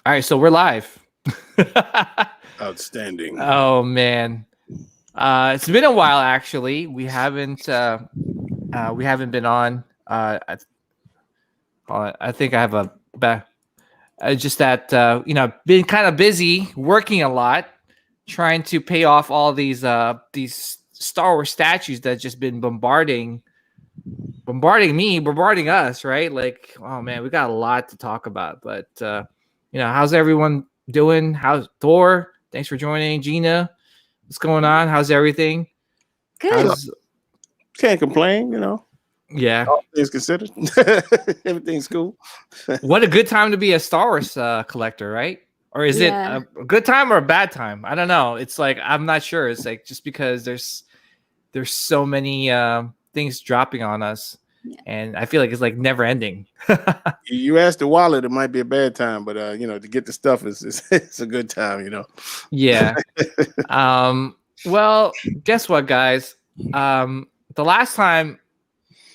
All right, so we're live. Outstanding. Oh man, it's been a while. Actually, we haven't been on. I think I have just that been kind of busy working a lot, trying to pay off all these Star Wars statues that just been bombarding me, bombarding us, right? Like, oh man, we got a lot to talk about. But how's everyone doing? How's Thor? Thanks for joining, Gina. What's going on? How's everything? Good. Can't complain, Yeah. All things considered. Everything's cool. What a good time to be a Star Wars collector, right? Or is it a good time or a bad time? I don't know. It's like, I'm not sure. It's like just because there's so many things dropping on us, and I feel like it's like never ending. You asked the wallet, it might be a bad time, but to get the stuff it's a good time, Yeah. Well, guess what, guys? The last time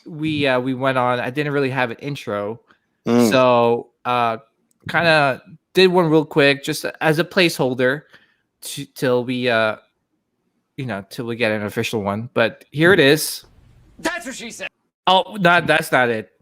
we went on, I didn't really have an intro, so kind of did one real quick, just as a placeholder till we get an official one. But here it is. That's what she said. Oh, that's not it.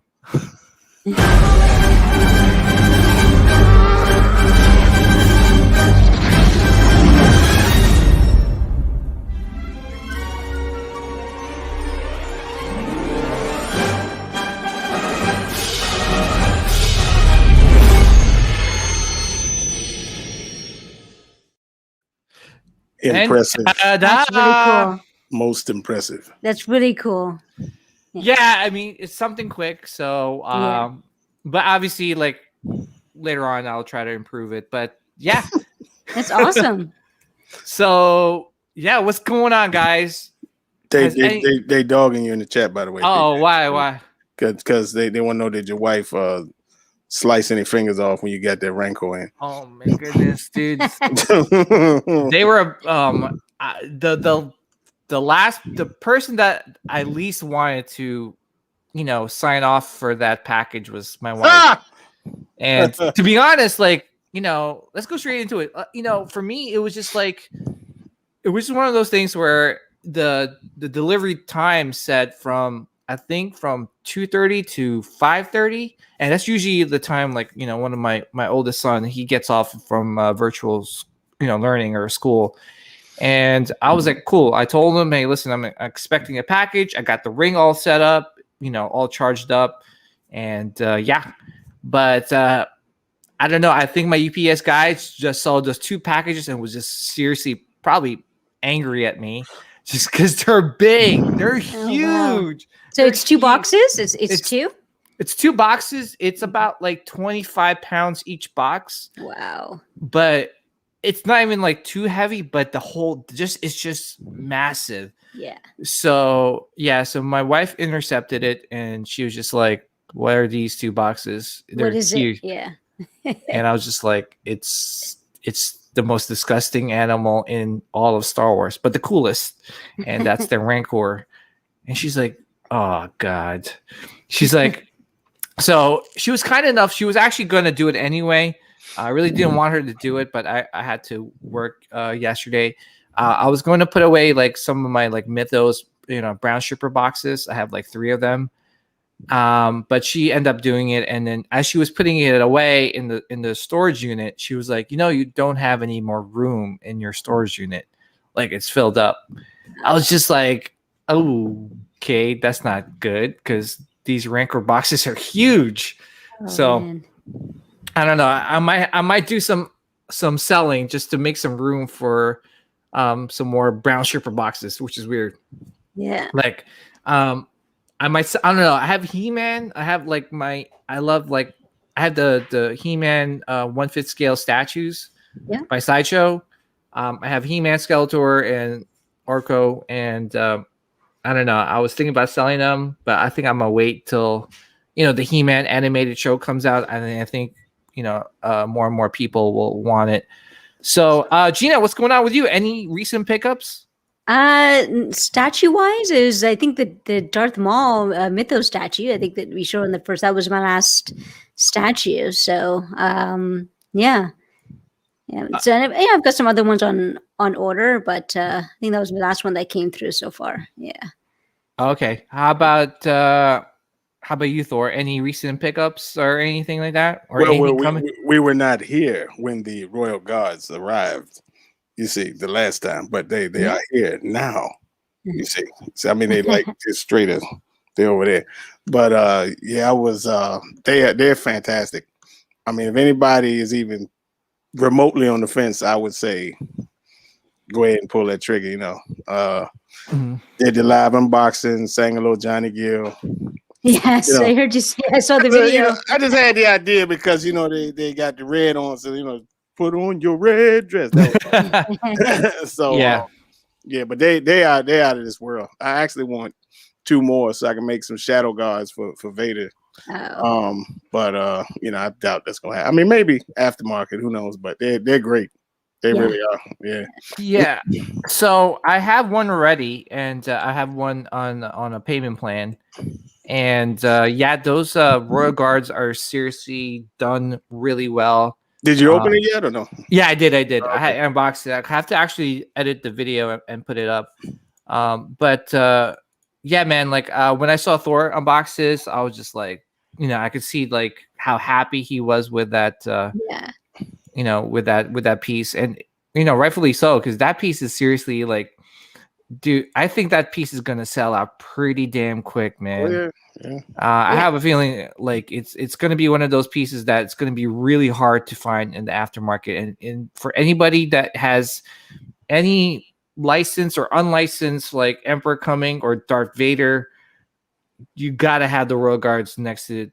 Impressive. That's really cool. Most impressive. That's really cool. Yeah, I mean, it's something quick. So, but obviously, like later on, I'll try to improve it. But yeah, that's awesome. So yeah, what's going on, guys? They dogging you in the chat, by the way. Oh, why? Because they want to know that your wife slice any fingers off when you got that Rancor in. Oh my goodness, dude! They were the person that I least wanted to, sign off for that package was my wife. And to be honest, like, let's go straight into it. For me, it was just like, it was just one of those things where the delivery time said from 2:30 to 5:30, and that's usually the time, like, one of my oldest son, he gets off from virtual learning or school. And I was like, cool. I told him, hey, listen, I'm expecting a package. I got the ring all set up, all charged up. And but I don't know. I think my UPS guy just saw those two packages and was just seriously probably angry at me just because they're big. They're huge. Wow. So it's two boxes? It's two? It's two boxes. It's about like 25 pounds each box. Wow. But it's not even like too heavy, but it's just massive. Yeah. So my wife intercepted it and she was just like, what are these two boxes? What is it? Yeah. And I was just like, it's the most disgusting animal in all of Star Wars, but the coolest. And that's the Rancor. And she's like, oh God. She's like, so she was kind enough. She was actually going to do it anyway. I really didn't want her to do it, but I had to work yesterday. I was going to put away like some of my like Mythos, brown stripper boxes. I have like 3 of them. But she ended up doing it, and then as she was putting it away in the storage unit, she was like, you don't have any more room in your storage unit. Like, it's filled up. I was just like, oh, okay, that's not good because these Rancor boxes are huge. Man. I don't know. I might do some selling just to make some room for some more brown stripper boxes, which is weird. Yeah. Like I don't know. I have He-Man. I have like I have the He-Man 1/5 scale statues by Sideshow. I have He-Man, Skeletor, and Orko, and I don't know. I was thinking about selling them, but I think I'm gonna wait till the He-Man animated show comes out, and then I think more and more people will want it. So, Gina, what's going on with you? Any recent pickups? Statue wise, is I think the Darth Maul Mythos statue. I think that we showed in the first. That was my last statue. So, yeah. Yeah, so yeah, I've got some other ones on order, but I think that was the last one that came through so far. Yeah. Okay. How about you, Thor? Any recent pickups or anything like that, or Well, anything coming? we were not here when the royal guards arrived. You see, the last time, but they Yeah. are here now. You see, so I mean, they like just straight as they're over there. But yeah, I was they're fantastic. I mean, if anybody is even remotely on the fence, I would say go ahead and pull that trigger. You know, did the live unboxing, sang a little Johnny Gill. Yes, You know, I heard you say. I saw the you video. know, I just had the idea because you know they got the red on, so you know, put on your red dress. That was so Yeah. yeah, but they out of this world. I actually want 2 more so I can make some shadow guards for Vader. Oh. But you know, I doubt that's gonna happen. I mean, maybe aftermarket, who knows? But they're great. They Yeah. really are. Yeah. Yeah. So I have one already, and I have one on a payment plan. And yeah, those Royal Guards are seriously done really well. Did you open it yet or no? Yeah, I did. I Okay. had unboxed it. I have to actually edit the video and put it up. But yeah, man, like when I saw Thor unbox this, I was just like, you know, I could see like how happy he was with that. Yeah. You know, with that piece, and you know, rightfully so, because that piece is seriously like, dude, I think that piece is gonna sell out pretty damn quick, man. Oh, yeah. Yeah. I have a feeling like it's going to be one of those pieces that it's going to be really hard to find in the aftermarket, and for anybody that has any licensed or unlicensed like Emperor coming or Darth Vader, you got to have the Royal Guards next to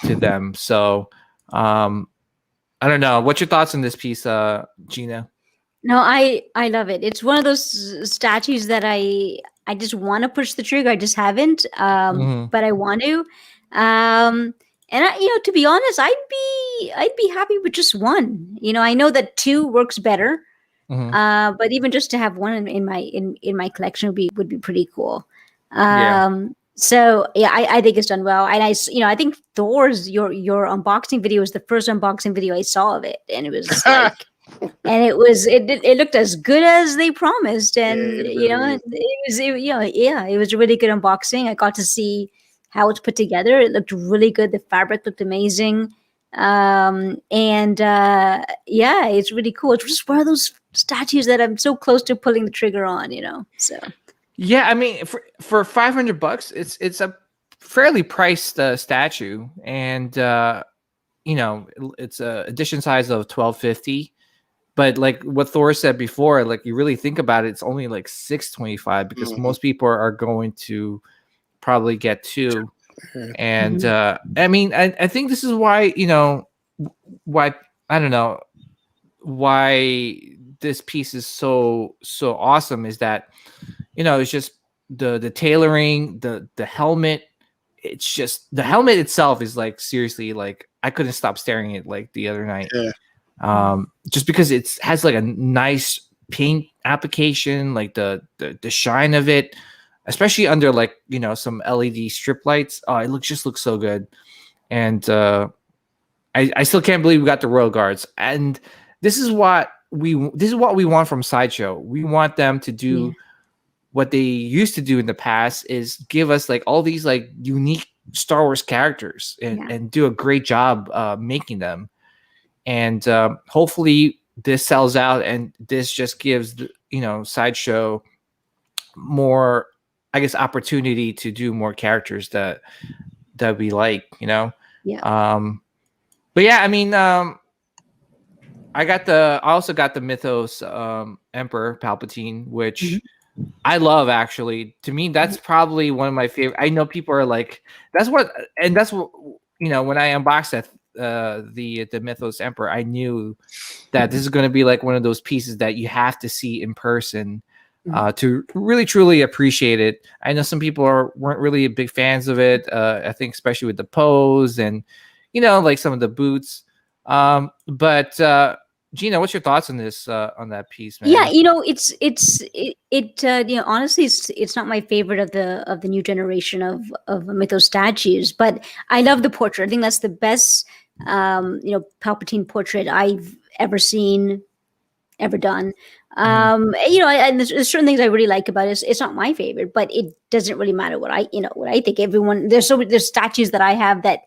them. So I don't know. What's your thoughts on this piece, Gina? No, I love it. It's one of those statues that I just want to push the trigger. I just haven't, but I want to. And I, to be honest, I'd be happy with just one. I know that 2 works better, but even just to have one in my collection would be pretty cool. Yeah. So yeah, I think it's done well, and I think Thor's your unboxing video was the first unboxing video I saw of it, and it was like. And it looked as good as they promised, and it was a really good unboxing. I got to see how it's put together. It looked really good. The fabric looked amazing, and yeah, it's really cool. It's just one of those statues that I'm so close to pulling the trigger on. So yeah, I mean, for $500, it's a fairly priced statue, and it's a edition size of 1250. But like what Thor said before, like you really think about it, it's only like $625 because most people are going to probably get 2. And I mean, I think this is why, why I don't know why this piece is so awesome is that, it's just the tailoring, the helmet. It's just the helmet itself is like seriously like I couldn't stop staring at it like the other night. Yeah. Just because it has like a nice paint application, like the shine of it, especially under like some LED strip lights. Oh, it looks so good, and I still can't believe we got the Royal Guards. And this is what we want from Sideshow. We want them to do what they used to do in the past, is give us like all these like unique Star Wars characters and do a great job making them. And hopefully this sells out, and this just gives Sideshow more, I guess, opportunity to do more characters that we like, Yeah. But yeah, I mean, I also got the Mythos Emperor Palpatine, which I love. Actually, to me, that's probably one of my favorite. I know people are like, that's what when I unboxed that. The Mythos Emperor, I knew that this is going to be like one of those pieces that you have to see in person to really truly appreciate it. I know some people weren't really big fans of it. I think especially with the pose and like some of the boots. But Gina, what's your thoughts on this on that piece, man? Yeah, honestly, it's not my favorite of the new generation of Mythos statues, but I love the portrait. I think that's the best Palpatine portrait I've ever seen, ever done. And there's certain things I really like about it. It's not my favorite, but it doesn't really matter what I think. There's statues that I have that,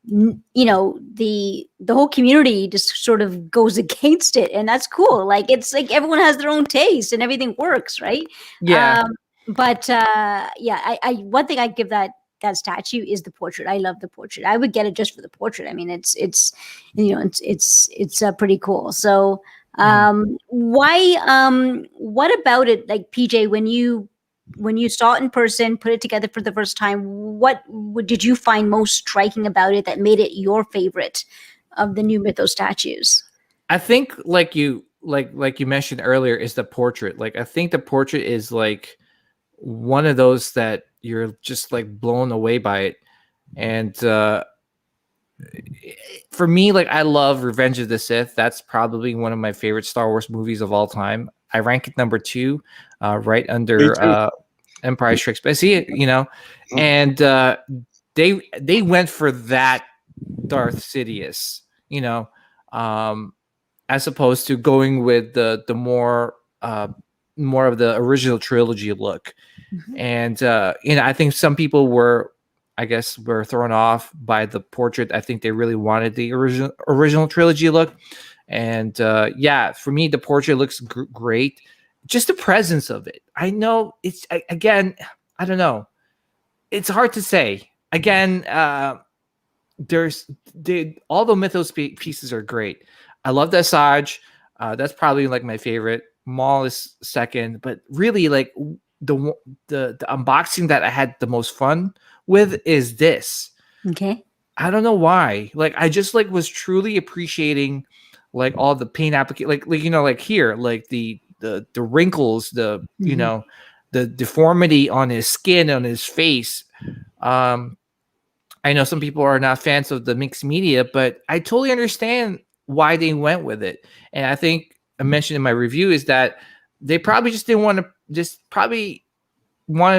the whole community just sort of goes against it, and that's cool. Like, it's like everyone has their own taste and everything works, right? Yeah. I one thing I give that statue is the portrait. I love the portrait. I would get it just for the portrait. I mean, it's pretty cool. So what about it, like, PJ, when you saw it in person, put it together for the first time, what did you find most striking about it that made it your favorite of the new Mythos statues? I think, like you mentioned earlier, is the portrait. Like, I think the portrait is like one of those that you're just like blown away by it. And for me, like, I love Revenge of the Sith. That's probably one of my favorite Star Wars movies of all time. I rank it number 2, right under Empire Strikes Back. See it, and they went for that Darth Sidious, as opposed to going with the more of the original trilogy look. And I think some people were thrown off by the portrait. I think they really wanted the original trilogy look. And for me, the portrait looks great. Just the presence of it. I know it's, again, I don't know. It's hard to say. Again, all the Mythos pieces are great. I love the Asajj. That's probably like my favorite. Maul is second, but really, like, the unboxing that I had the most fun with is this. Okay. I don't know why. Like, I just was truly appreciating like all the paint application, like here, like the wrinkles, the the deformity on his skin, on his face. I know some people are not fans of the mixed media, but I totally understand why they went with it. And I think I mentioned in my review is that they probably just didn't want to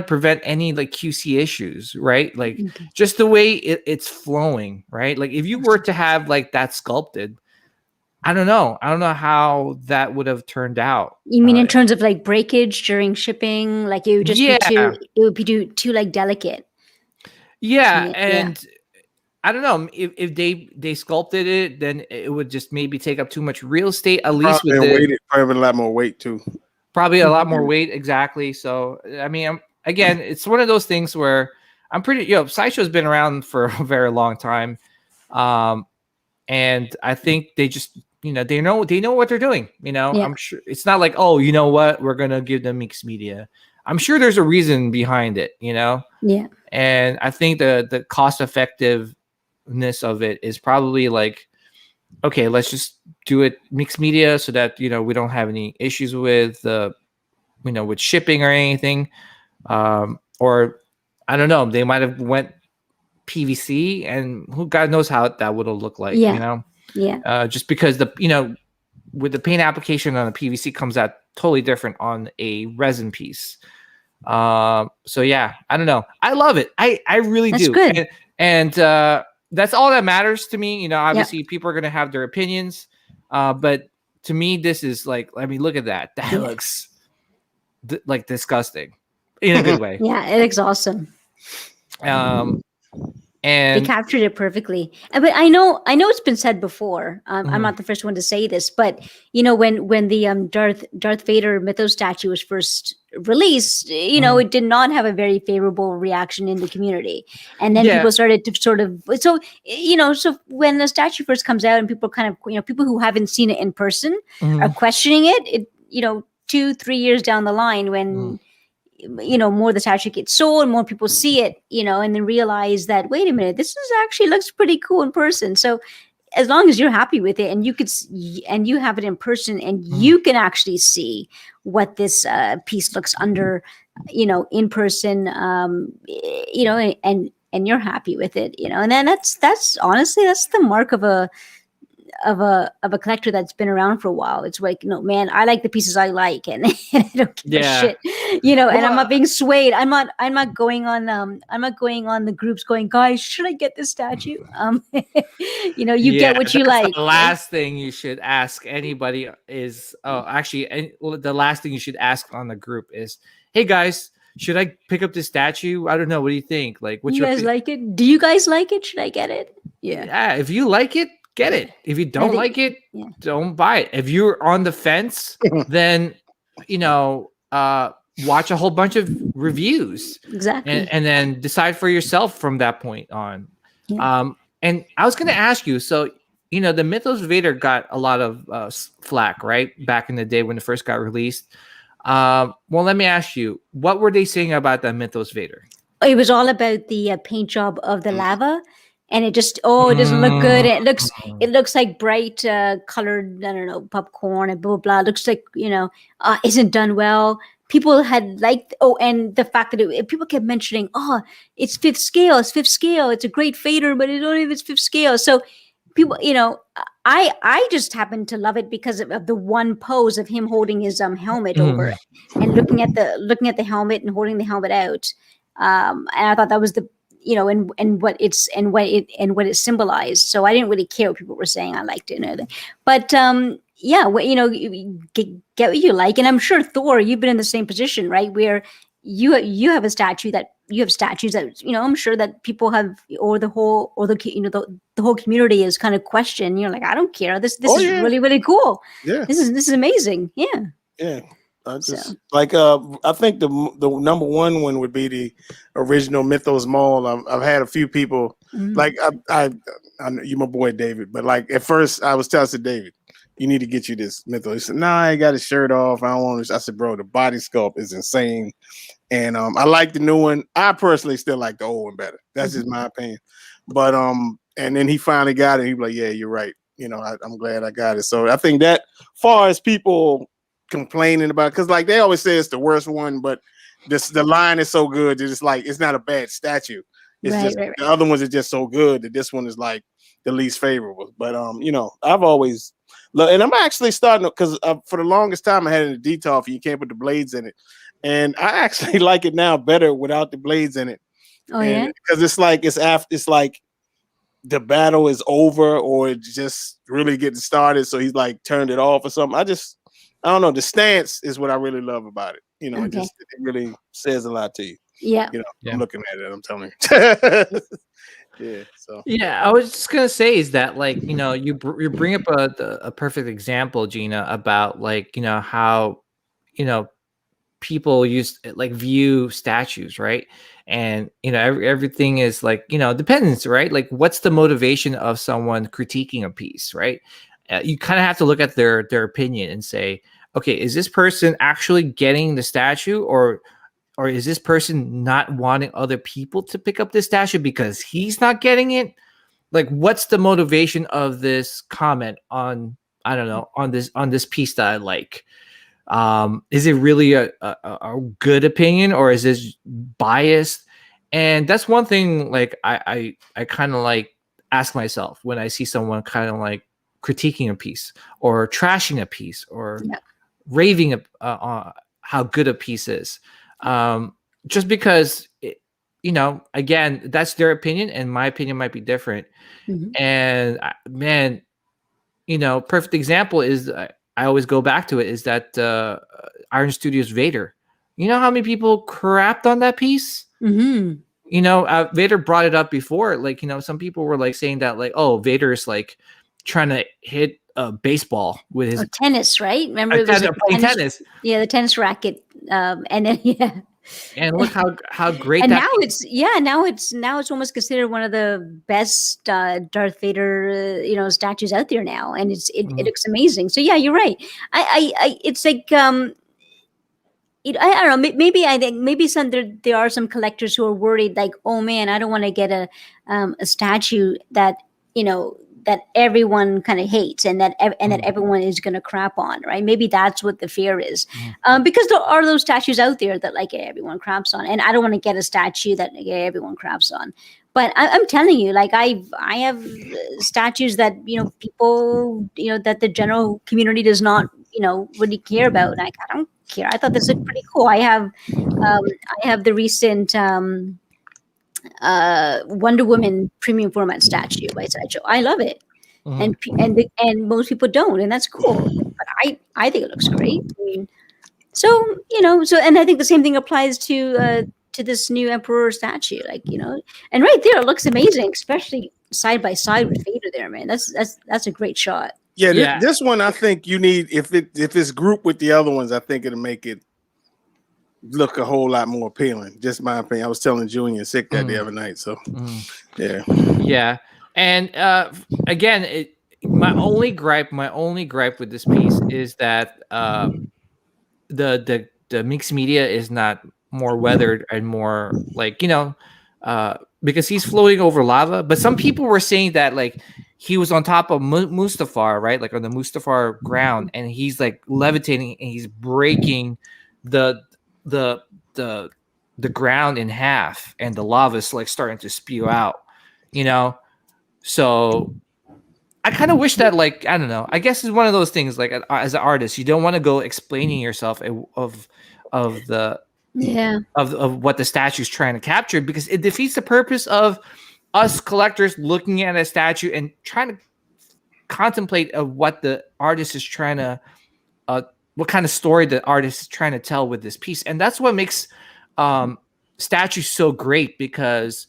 prevent any like QC issues, right? Like just the way it's flowing, right? Like if you were to have like that sculpted, I don't know how that would have turned out. You mean in terms of like breakage during shipping? Like it would just be too like delicate. Yeah, and I don't know if they sculpted it, then it would just maybe take up too much real estate. At least with probably a lot more weight too. Probably a lot more weight, exactly. So I mean, again, it's one of those things where I'm pretty. Sideshow's been around for a very long time, and I think they just they know what they're doing. I'm sure it's not like, oh, you know what, we're gonna give them mixed media. I'm sure there's a reason behind it. Yeah. And I think the cost effectiveness of it is probably like, okay, let's just do it mixed media so that we don't have any issues with with shipping or anything, or I don't know, they might have went PVC, and who God knows how that would have looked like. Just because with the paint application on a PVC comes out totally different on a resin piece. So yeah, I don't know. I love it. I really do. Good. And that's all that matters to me. Obviously people are going to have their opinions. But to me, this is like, I mean, look at that. That looks like disgusting in a good way. Yeah, it looks awesome. And they captured it perfectly. But I know it's been said before. I'm not the first one to say this, but when the Darth Vader Mythos statue was first released, it did not have a very favorable reaction in the community. And then people started to sort of so when the statue first comes out and people kind of people who haven't seen it in person are questioning it, 2-3 years down the line when more of the statue gets sold and more people see it, and then realize that, wait a minute, this actually looks pretty cool in person. So as long as you're happy with it and you have it in person and you can actually see what this piece looks under, in person, and you're happy with it, and then that's honestly, that's the mark of a of a collector that's been around for a while. It's like, no, man, I like the pieces I like, and, and I don't give a shit, and I'm not being swayed. I'm not going on the groups going, guys, should I get this statue? You get what you like. The last thing you should ask anybody is, the last thing you should ask on the group is, hey guys, should I pick up this statue? I don't know. What do you think? Like, what's your like it? Do you guys like it? Should I get it? Yeah. If you like it, get it. If you don't like it, don't buy it. If you're on the fence, then watch a whole bunch of reviews. Exactly. And then decide for yourself from that point on. Yeah. And I was going to ask you, so the Mythos Vader got a lot of flack, right? Back in the day when it first got released. Well, let me ask you, what were they saying about that Mythos Vader? It was all about the paint job of the lava, and it just it doesn't look good. It looks like bright colored, I don't know, popcorn and blah blah blah. It looks like isn't done well. People had and the fact that people kept mentioning, it's fifth scale, it's a great Vader, but I don't know if it's fifth scale. So people, I just happened to love it because of the one pose of him holding his helmet over it and looking at the helmet and holding the helmet out. And I thought that was the and what it symbolized. So I didn't really care what people were saying. I liked it, but get what you like. And I'm sure, Thor, you've been in the same position, right? Where you have statues that I'm sure that people have, or the whole community is kind of questioned. You're like, I don't care. This is really, really cool. Yeah. This is amazing. Yeah. Yeah. I think the number one would be the original Mythos Mall. I've had a few people like I know you, my boy David, but like at first I was telling David, you need to get you this Mythos. He said, nah, I got his shirt off. I don't want to. I said, bro, the body sculpt is insane. And I like the new one. I personally still like the old one better. That's just my opinion. But and then he finally got it. He was like, yeah, you're right. I'm glad I got it. So I think that far as people complaining about, because like they always say it's the worst one, but the line is so good that it's like it's not a bad statue. It's the other ones are just so good that this one is like the least favorable. But I've always and I'm actually starting to, because for the longest time I had it in a detail you can't put the blades in it, and I actually like it now better without the blades in it. Because it's like it's like the battle is over or it's just really getting started, so he's like turned it off or something. I don't know. The stance is what I really love about it. It really says a lot to you. Yeah. I'm looking at it. I'm telling you. Yeah. So. Yeah, I was just gonna say is that like you bring up a perfect example, Gina, about like how people view statues, right? And everything is like depends, right? Like what's the motivation of someone critiquing a piece, right? You kind of have to look at their opinion and say, okay, is this person actually getting the statue, or is this person not wanting other people to pick up this statue because he's not getting it? Like, what's the motivation of this comment on, I don't know, on this piece that I like? Is it really a good opinion, or is this biased? And that's one thing like I kind of like ask myself when I see someone kind of like critiquing a piece or trashing a piece or raving on how good a piece is, just because again, that's their opinion and my opinion might be different. And man, perfect example is I always go back to it is that Iron Studios Vader. You know how many people crapped on that piece? Vader brought it up before, like some people were like saying that like, oh, Vader is like trying to hit a baseball with his tennis, right? Remember it was playing tennis. Yeah, the tennis racket. And then and look how great. And now it's almost considered one of the best Darth Vader statues out there now, and it looks amazing. So yeah, you're right. I it's like I don't know. Maybe I think there are some collectors who are worried, like, oh man, I don't want to get a statue that that everyone kind of hates and that everyone is going to crap on, right? Maybe that's what the fear is, because there are those statues out there that like everyone craps on, and I don't want to get a statue that everyone craps on. But I'm telling you, like I have statues that people that the general community does not really care about. Like I don't care. I thought this looked pretty cool. I have the recent Wonder Woman premium format statue by Sideshow. I love it, and most people don't, and that's cool. But I think it looks great. I mean, and I think the same thing applies to this new Emperor statue. Like and right there it looks amazing, especially side by side with Vader there, man. That's a great shot. Yeah, this one I think you need if it's grouped with the other ones, I think it'll make it look a whole lot more appealing. Just my opinion. I was telling Junior Sick that the other night. So yeah. And again, my only gripe with this piece is that the mixed media is not more weathered and more like because he's floating over lava. But some people were saying that like he was on top of Mustafar, right? Like on the Mustafar ground, and he's like levitating and he's breaking the ground in half, and the lava is like starting to spew out, So I kind of wish that, like, I don't know. I guess it's one of those things. Like, as an artist, you don't want to go explaining yourself of what the statue's trying to capture, because it defeats the purpose of us collectors looking at a statue and trying to contemplate of what the artist is trying to, what kind of story the artist is trying to tell with this piece. And that's what makes statues so great, because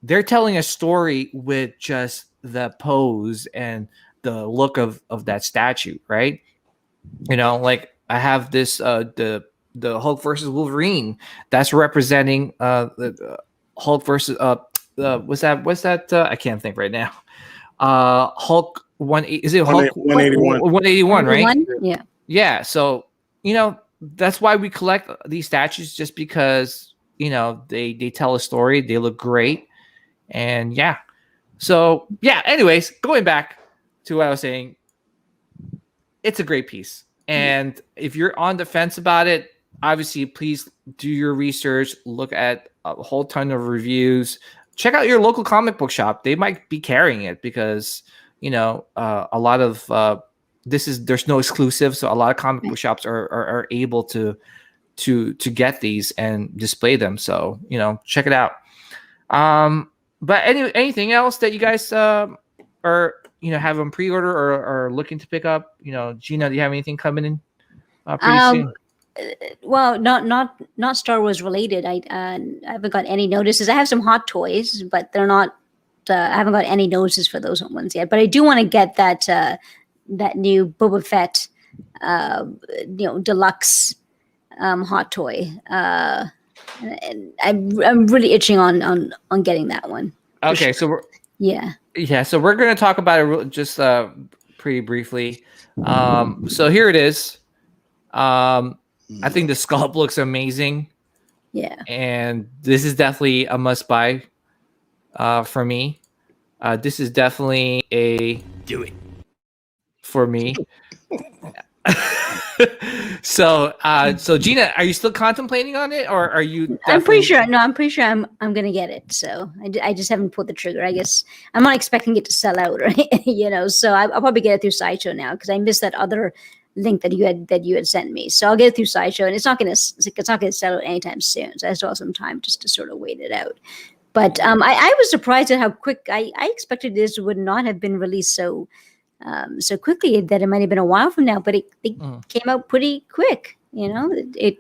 they're telling a story with just the pose and the look of that statue, right? Like I have this the Hulk versus Wolverine that's representing the Hulk versus what's that I can't think right now. Hulk 181, right? Yeah. So that's why we collect these statues, just because they tell a story, they look great, and yeah. So yeah. Anyways, going back to what I was saying, it's a great piece, and if you're on the fence about it, obviously please do your research, look at a whole ton of reviews, check out your local comic book shop. They might be carrying it, because a lot of there's no exclusive, so a lot of comic book shops are able to get these and display them. So check it out. But anything else that you guys are have on pre-order or looking to pick up? Gina, do you have anything coming in pretty soon? Well, not Star Wars related. I haven't got any notices. I have some hot toys, but they're not. I haven't got any notices for those ones yet. But I do want to get that new Boba Fett, deluxe hot toy. And I'm really itching on getting that one. Okay, sure. So we're going to talk about it just pretty briefly. So here it is. I think the sculpt looks amazing. Yeah. And this is definitely a must buy for me. This is definitely a do it for me. So Gina, are you still contemplating on it, or are you? I'm pretty sure. No, I'm pretty sure I'm gonna get it. So I just haven't pulled the trigger. I guess I'm not expecting it to sell out, right? So I'll probably get it through Sideshow now, because I missed that other link that you had sent me. So I'll get it through Sideshow, and it's not gonna sell out anytime soon. So I still have some time just to sort of wait it out. But I was surprised at how quick. I expected this would not have been released so quickly, that it might have been a while from now, but it came out pretty quick. They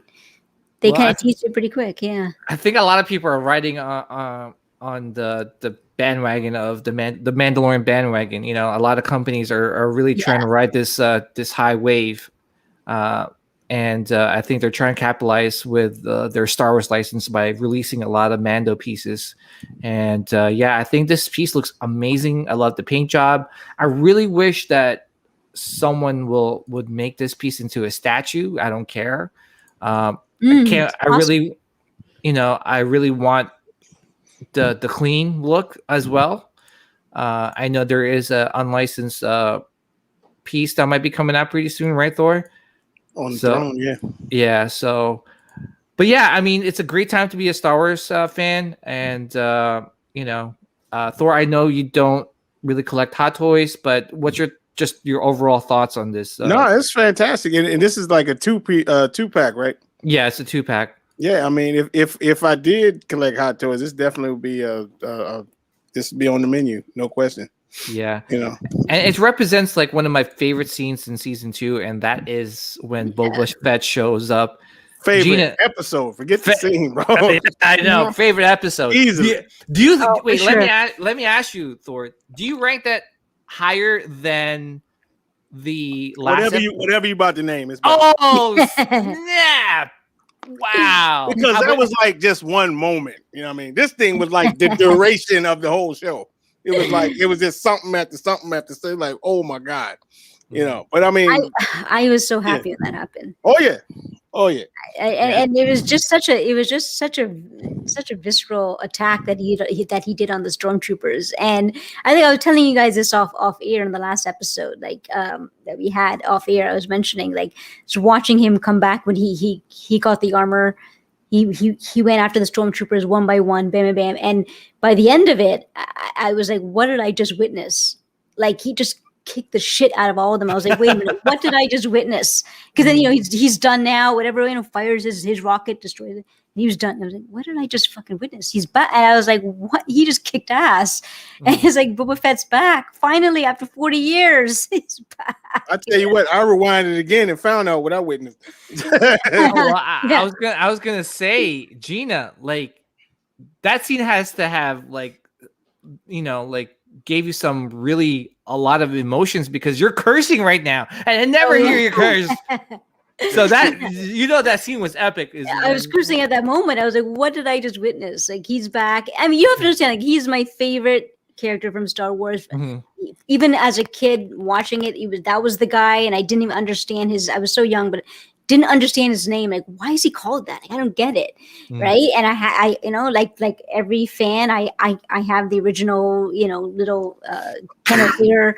kind of teased it pretty quick. Yeah, I think a lot of people are riding on the bandwagon of the Mandalorian bandwagon. A lot of companies are really trying to ride this high wave, and I think they're trying to capitalize with their Star Wars license by releasing a lot of Mando pieces. And I think this piece looks amazing. I love the paint job. I really wish that someone would make this piece into a statue. I don't care. I really want the clean look as well. I know there is an unlicensed piece that might be coming out pretty soon, right, Thor? On the throne, yeah. So, but yeah, I mean, it's a great time to be a Star Wars fan, and Thor, I know you don't really collect Hot Toys, but what's your overall thoughts on this? No, it's fantastic, and this is like a two pack, right? Yeah, it's a 2-pack. Yeah, I mean, if I did collect Hot Toys, this definitely would be this would be on the menu, no question. Yeah, and it represents like one of my favorite scenes in season 2, and that is when Boba Fett shows up. Favorite episode? Forget the scene, bro. I know, favorite episode. Easily. Do you wait? Let me ask you, Thor. Do you rank that higher than the last? Whatever you about to name is. Oh snap! Wow. Because that was like just one moment. You know what I mean? This thing was like the duration of the whole show. It was like it was just something after something after something. Like, oh my God. You know, but I mean, I was so happy when that happened. Oh yeah. And it was just such a visceral attack that he did on the stormtroopers. And I think I was telling you guys this off air in the last episode, like that we had off air. I was mentioning like just watching him come back when he got the armor. He went after the stormtroopers one by one, bam, bam, bam. And by the end of it, I was like, what did I just witness? Like he just kicked the shit out of all of them. I was like, wait a minute, what did I just witness? Because then, you know, he's done now, whatever, you know, fires his rocket, destroys it. And he was done. And I was like, what did I just fucking witness? He's back. And I was like, what? He just kicked ass. And it's like, Boba Fett's back. Finally, after 40 years, he's back. I tell you what, I rewinded again and found out what I witnessed. I was gonna say, Gina, like that scene has to have like, you know, like gave you some really a lot of emotions because you're cursing right now, and I never hear you curse. So that, you know, that scene was epic. I was cursing at that moment. I was like, what did I just witness? Like, he's back. I mean, you have to understand, like, he's my favorite character from Star Wars. Even as a kid watching it, that was the guy, and I didn't even understand I was so young, but didn't understand his name. Like, why is he called that? Like, I don't get it, right? And I you know, like every fan, I have the original, you know, little kennel here.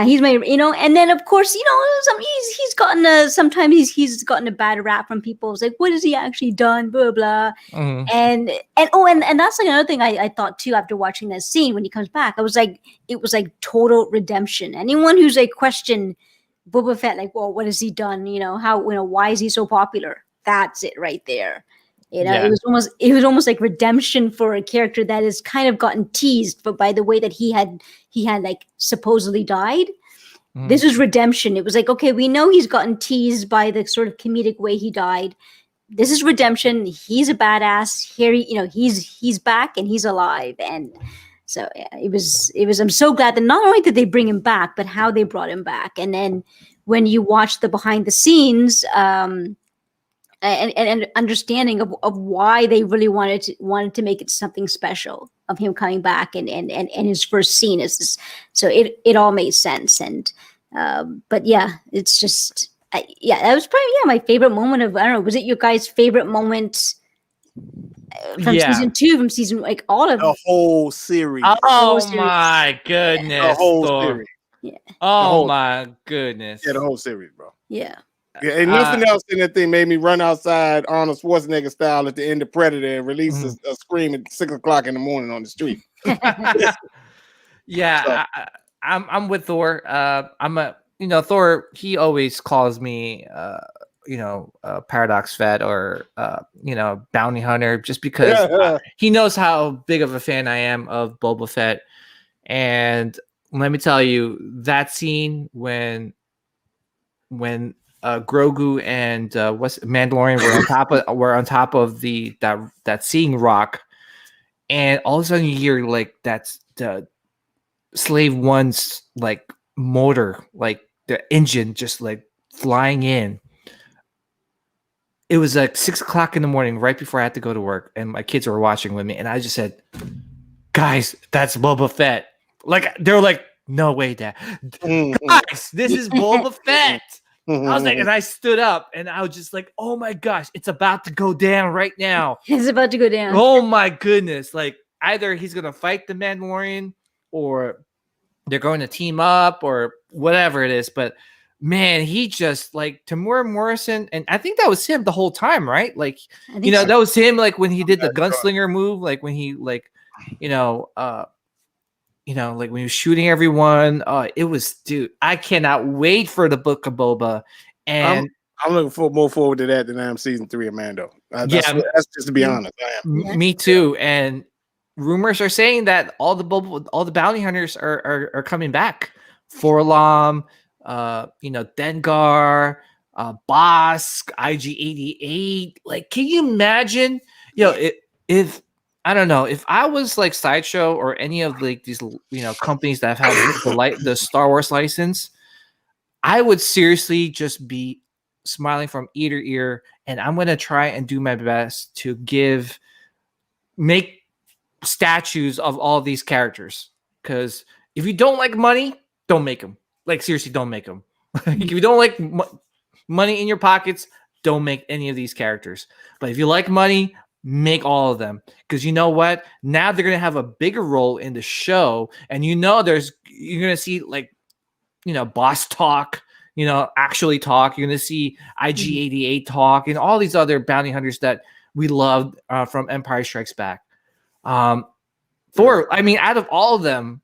He's my, you know, and then of course, you know, he's gotten sometimes he's gotten a bad rap from people. It's like, what has he actually done? Blah blah. And that's like another thing I thought too after watching that scene when he comes back. I was like, it was like total redemption. Anyone who's like questioned Boba Fett, like, well, what has he done? You know, why is he so popular? That's it right there. You know, it was almost like redemption for a character that has kind of gotten teased, but by the way that he had like supposedly died. This was redemption. It was like, okay, we know he's gotten teased by the sort of comedic way he died. This is redemption. He's a badass. Here, you know, he's back and he's alive. And so yeah, it was. I'm so glad that not only did they bring him back, but how they brought him back. And then when you watch the behind the scenes, and understanding of why they really wanted to make it something special of him coming back and his first scene is this, so it all made sense. And but yeah, it's just that was probably my favorite moment of, I don't know, was it your guys' favorite moment from season 2, from season, like all of the whole series? My goodness, the whole series. My goodness. Yeah, the whole series, bro. Yeah. Yeah, and nothing else in that thing made me run outside Arnold Schwarzenegger style at the end of Predator and release a scream at 6:00 in the morning on the street. Yeah, so. I'm with Thor. Thor. He always calls me, Paradox Fett or Bounty Hunter, just because he knows how big of a fan I am of Boba Fett. And let me tell you, that scene when Grogu and Mandalorian were on top of that seeing rock, and all of a sudden you hear like that's the Slave One's like motor, like the engine just like flying in. It was like 6:00 in the morning, right before I had to go to work, and my kids were watching with me, and I just said, "Guys, that's Boba Fett." Like they were like, "No way, Dad! Guys, this is Boba Fett." I was like, and I stood up and I was just like, oh my gosh, it's about to go down right now. It's about to go down. Oh my goodness. Like either he's going to fight the Mandalorian or they're going to team up or whatever it is. But man, he just like Tamura Morrison. And I think that was him the whole time, right? Like, that was him. Like when he did the gunslinger move, like when he like when he was shooting everyone. It was, dude. I cannot wait for the Book of Boba, and I'm looking more forward to that than I am season 3 of Mando. That's just to be honest. I am. Me too. And rumors are saying that all the bounty hunters are coming back. Forlom, Dengar, Bosk, IG-88. Like, can you imagine? If I don't know, if I was like Sideshow or any of like these companies that have had the Star Wars license, I would seriously just be smiling from ear to ear, and I'm gonna try and do my best to make statues of all these characters. Because if you don't like money, don't make them. Like, seriously, don't make them. If you don't like money in your pockets, don't make any of these characters. But if you like money, make all of them. Because you know what? Now they're gonna have a bigger role in the show, and you're gonna see like boss talk. Actually talk. You're going to see IG-88 talk and all these other bounty hunters that we loved from Empire Strikes Back. Out of all of them,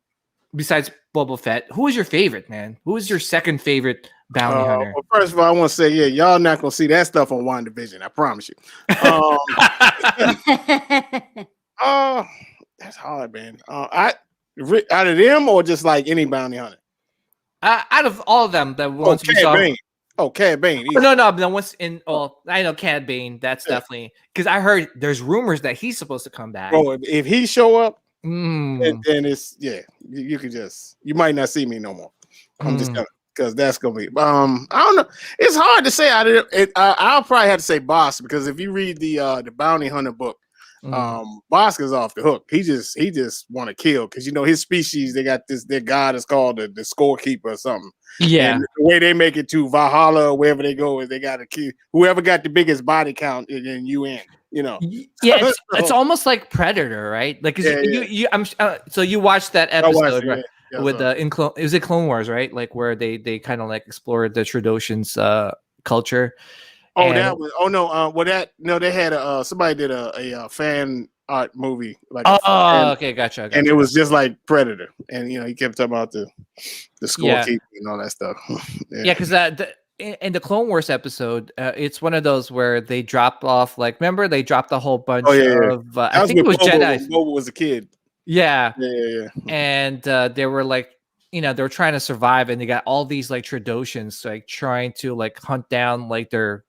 besides Boba Fett, who is your favorite, man? Who is your second favorite bounty hunter? Well, first of all, I want to say, y'all not going to see that stuff on WandaVision. I promise you. That's hard, man. Out of them or just like any bounty hunter? Out of all of them, the ones we saw. Bane. Oh, Cad Bane. No. Once in, I know Cad Bane. That's definitely because I heard there's rumors that he's supposed to come back. Bro, if he show up, then it's you might not see me no more. I'm just telling because that's gonna be. I don't know. It's hard to say. I'll probably have to say Boss because if you read the Bounty Hunter book. Bosk is off the hook. He just want to kill because his species. They got their god is called the scorekeeper or something. Yeah, and the way they make it to Valhalla or wherever they go is they got to kill whoever got the biggest body count, and then you in. Yeah, it's almost like Predator, right? Like, so you watched that episode right? With it was Clone Wars, right? Like where they kind of like explored the Trandoshan's culture. Oh, they had somebody did a fan art movie like okay, gotcha. And it was just like Predator, and he kept talking about the scorekeeper and all that stuff. Because in the Clone Wars episode, it's one of those where they dropped off. Like, remember they dropped a whole bunch of. I think it was Jedi. Boba was a kid. Yeah. And they were like, they were trying to survive, and they got all these like Trandoshans like trying to like hunt down like their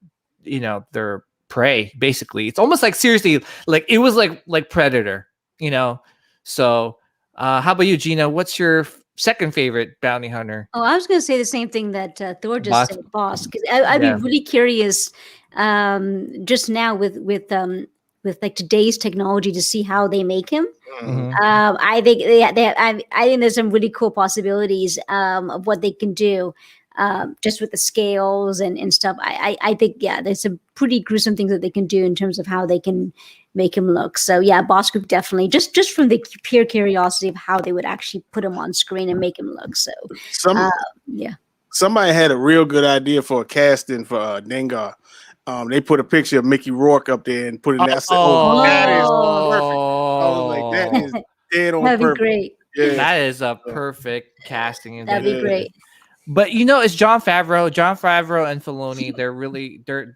prey. Basically, it's almost like seriously, like it was like Predator. So how about you, Gina? What's your second favorite bounty hunter? I was going to say the same thing that Thor just said, Boss. Because I'd be really curious just now with like today's technology to see how they make him. I think I think there's some really cool possibilities of what they can do. Just with the scales and stuff, I think there's some pretty gruesome things that they can do in terms of how they can make him look. So Boss Group definitely just from the pure curiosity of how they would actually put him on screen and make him look. So somebody had a real good idea for a casting for Dengar. They put a picture of Mickey Rourke up there and put it in that. That is perfect. I was like, that is dead on That'd purpose. Be great. Yeah. That is a perfect casting. That'd be great. But it's Jon Favreau and Filoni. They're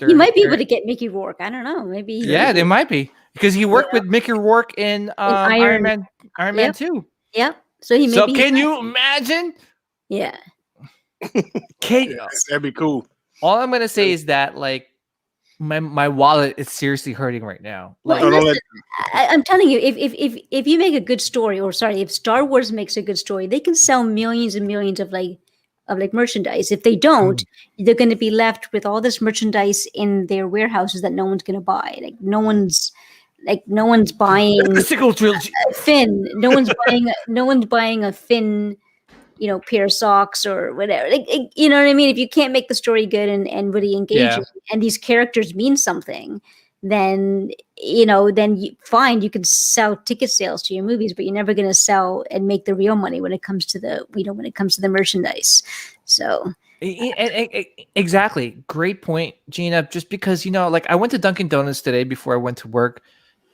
he might be able to get Mickey Rourke. I don't know. Maybe. They might be because he worked with Mickey Rourke in Iron Man 2. Yep. So can you imagine? Yeah. That'd be cool. All I'm gonna say is that like my wallet is seriously hurting right now. Like, I'm telling you, if you make a good story, if Star Wars makes a good story, they can sell millions and millions of merchandise. If they don't, they're going to be left with all this merchandise in their warehouses that no one's going to buy. No one's buying the sequel trilogy. Finn. No one's buying a Finn, pair of socks or whatever. You know what I mean? If you can't make the story good and really engaging, and these characters mean something, then you can sell ticket sales to your movies, but you're never going to sell and make the real money when it comes to the merchandise. So exactly, great point, Gina. Just because I went to Dunkin' Donuts today before I went to work,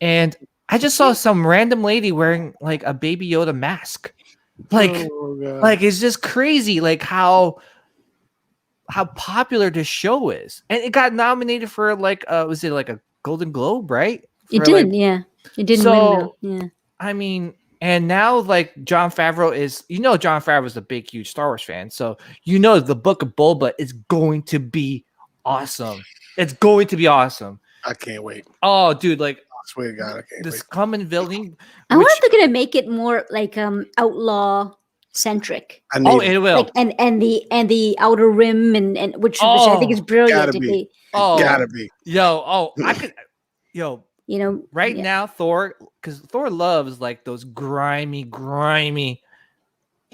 and I just saw some random lady wearing like a Baby Yoda mask. Like, Oh, God. like it's just crazy, like how popular this show is, and it got nominated for like was it like a Golden Globe, right? It For, did, like, yeah. It didn't win though. Yeah. I mean, and now like Jon Favreau is, Jon Favreau is a big, huge Star Wars fan, so the Book of Boba is going to be awesome. It's going to be awesome. I can't wait. Oh, dude, like I swear to God, I can't the wait. scum and villainy. I wonder if they're gonna make it more like outlaw centric. I need It will. Like and the Outer Rim and which I think is brilliant. Gotta be. Oh, Gotta be. I could. Right yeah. now, Thor, because Thor loves like those grimy They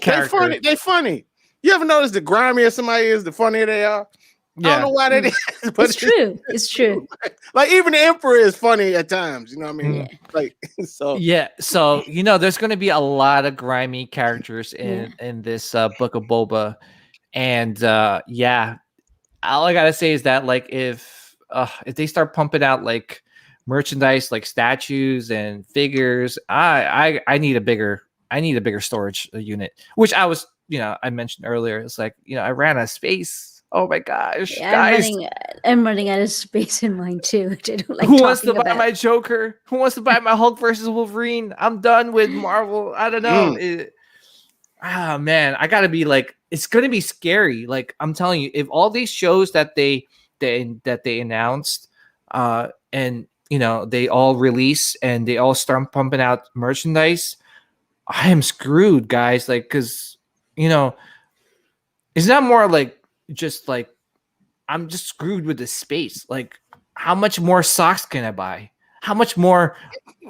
characters. They funny. You ever notice the grimier somebody is, the funnier they are? I don't know why that is, but It's true. It's true. Like even the Emperor is funny at times. You know what I mean? Yeah. Like so. Yeah, so there's going to be a lot of grimy characters in this Book of Boba, and all I gotta say is that like if they start pumping out like merchandise, like statues and figures, I need a bigger storage unit, which I was I mentioned earlier. It's like I ran out of space. Oh my gosh, guys! I'm running out of space in mine too, which I don't like. Who wants to buy my Joker? Who wants to buy my Hulk versus Wolverine? I'm done with Marvel. I don't know. Man, I gotta be like, it's gonna be scary. Like I'm telling you, if all these shows that they announced, and they all release and they all start pumping out merchandise, I am screwed, guys. Like, because it's not more like just like I'm just screwed with the space. Like, how much more socks can I buy? How much more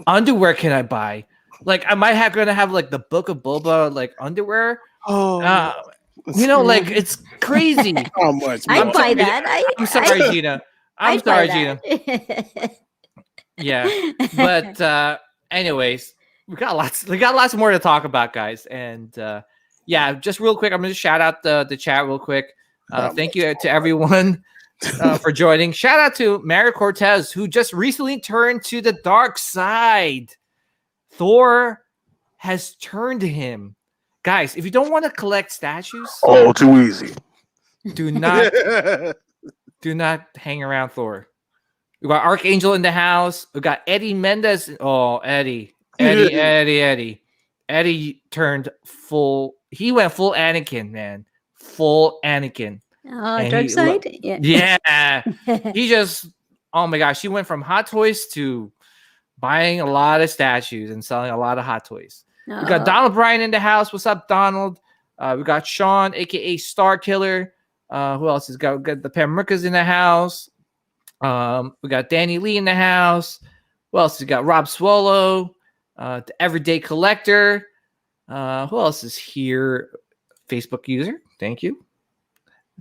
underwear can I buy? Like, I might gonna have like the Book of Boba like underwear. Like it's crazy. How much? I'd buy that. I'm sorry, Gina. I'm sorry, Gina. Yeah, but anyways, we got lots more to talk about, guys, and just real quick, I'm gonna shout out the chat real quick. Thank you to everyone for joining. Shout out to Mario Cortez, who just recently turned to the dark side. Thor has turned to him. Guys, if you don't want to collect statues, too easy. Do not hang around Thor. We got Archangel in the house. We got Eddie Mendez. Oh, Eddie turned full. He went full Anakin, man. Full Anakin. Dark side? Yeah. He just, oh my gosh, he went from Hot Toys to buying a lot of statues and selling a lot of Hot Toys. We got Donald Bryan in the house. What's up, Donald? We got Sean, aka Star Killer. Who else has got the Pamrikas in the house? We got Danny Lee in the house. Who else? We got Rob Swallow, the Everyday Collector. Who else is here? Facebook user. Thank you.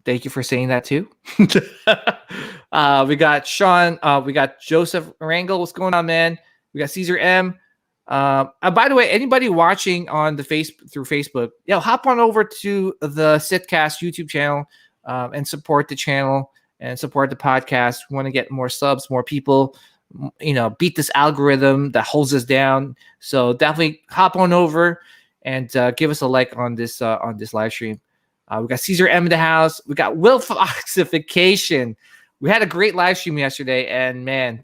Thank you for saying that too. We got Sean. We got Joseph Rangel. What's going on, man? We got Caesar M. By the way, anybody watching on the through Facebook, hop on over to the SithCast YouTube channel and support the channel and support the podcast. We want to get more subs, more people, beat this algorithm that holds us down. So definitely hop on over and give us a like on this live stream. We got Caesar M in the house. We got Will Foxification. We had a great live stream yesterday, and man,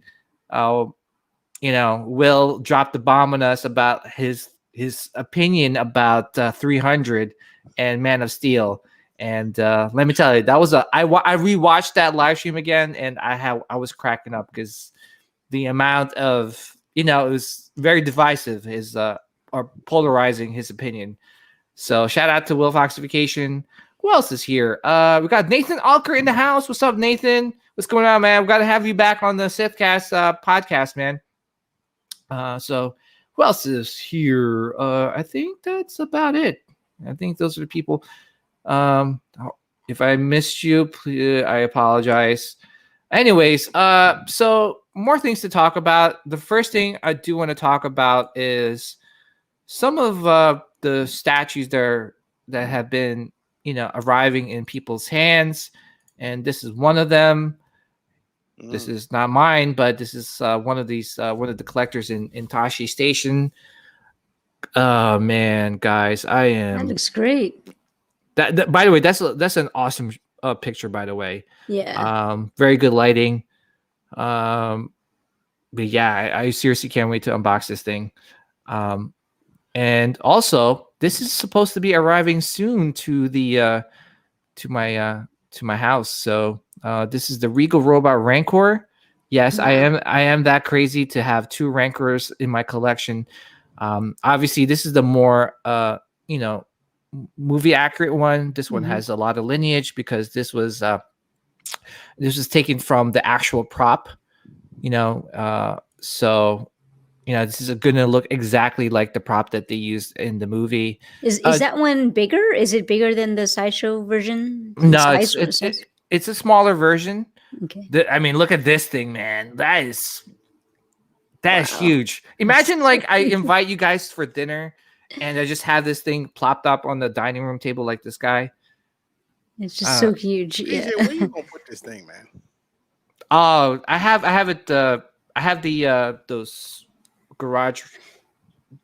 Will dropped the bomb on us about his opinion about 300 and Man of Steel. And let me tell you, that was I rewatched that live stream again, and I was cracking up because the amount of it was very divisive, or polarizing his opinion. So shout out to Will Foxification. Who else is here? We got Nathan Alker in the house. What's up, Nathan? What's going on, man? We've got to have you back on the SithCast podcast, man. So who else is here? I think that's about it. I think those are the people. If I missed you, please, I apologize. Anyways, so more things to talk about. The first thing I do want to talk about is some of the statues that have been, arriving in people's hands, and this is one of them. This is not mine, but this is one of the collectors in Tashi Station. Oh man, guys, I That am looks great. that. By the way, that's an awesome picture. By the way, Yeah. very good lighting. But yeah, I seriously can't wait to unbox this thing. And also, this is supposed to be arriving soon to the to my house. So this is the Regal Robot Rancor. Yes, Wow. I am that crazy to have two Rancors in my collection. Obviously, this is the more you know movie accurate one. This one Mhm. has a lot of lineage because this was taken from the actual prop. So this is going to look exactly like the prop that they used in the movie. Is that one bigger? Is it bigger than the sideshow version in No, size or size? it's a smaller version. Okay. I mean, look at this thing, man. That is Wow. huge. Imagine like I invite you guys for dinner, and I just have this thing plopped up on the dining room table like this guy. It's just so huge. PJ, Yeah. where you gonna put this thing, man? Oh, I have it. I have the those garage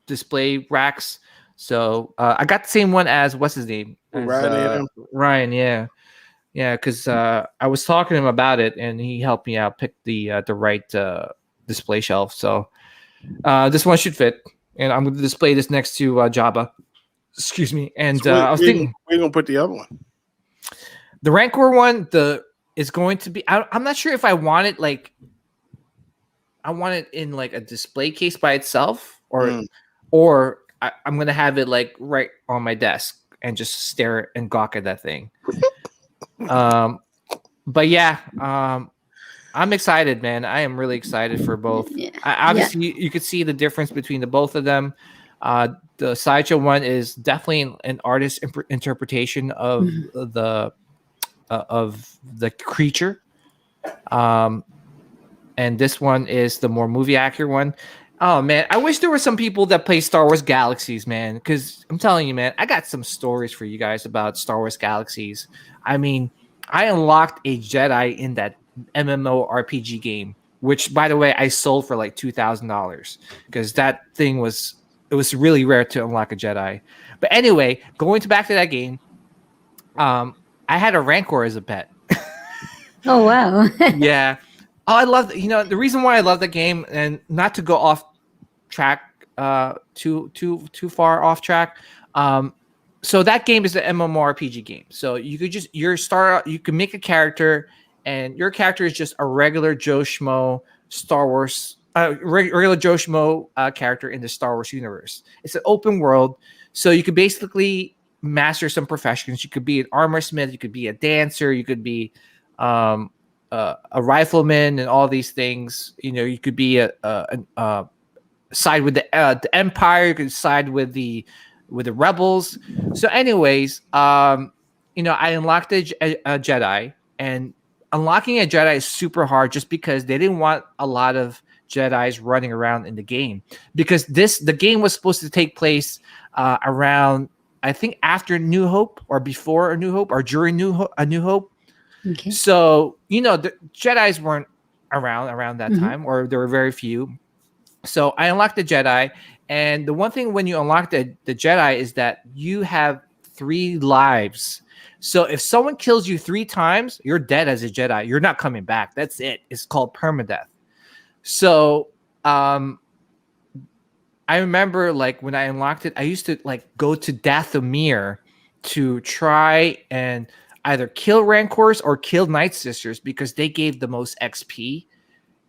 display racks. So I got the same one as what's his name? As, Ryan, yeah. Yeah, because I was talking to him about it, and he helped me out pick the right display shelf. So this one should fit, and I'm going to display this next to Jabba. Excuse me. And So I was thinking, we're gonna put the other one. The Rancor one, is going to be. I'm not sure if I want it I want it in like a display case by itself, or I'm going to have it like right on my desk and just stare and gawk at that thing. But yeah, I'm excited, man. I am really excited for both. Yeah. Obviously, you could see the difference between the both of them. The sideshow one is definitely an artist interpretation of the creature, and this one is the more movie accurate one. Oh man, I wish there were some people that play Star Wars Galaxies, man. Because I'm telling you, man, I got some stories for you guys about Star Wars Galaxies. I mean, I unlocked a Jedi in that MMORPG game, which, by the way, I sold for like $2,000 because that thing was really rare to unlock a Jedi. But anyway, back to that game, I had a Rancor as a pet. Oh wow. Yeah. Oh, I love the reason why I love the game, and not to go off track too far off track. So that game is an MMORPG game. So you could you can make a character, and your character is just a regular Joe Schmo Star Wars regular Joe Schmo character in the Star Wars universe. It's an open world, so you could basically master some professions. You could be an armor smith, you could be a dancer, you could be a rifleman, and all these things. You could be a side with the Empire. You could side with the rebels. So, anyways, I unlocked a Jedi, and unlocking a Jedi is super hard just because they didn't want a lot of Jedis running around in the game, because the game was supposed to take place around, I think, after New Hope or before A New Hope or during A New Hope. Okay. So, the Jedis weren't around that time, or there were very few. So I unlocked the Jedi. And the one thing when you unlock the Jedi is that you have 3 lives. So if someone kills you 3 times, you're dead as a Jedi. You're not coming back. That's it. It's called permadeath. So I remember like when I unlocked it, I used to like go to Dathomir to try and either kill Rancors or kill Night Sisters because they gave the most XP.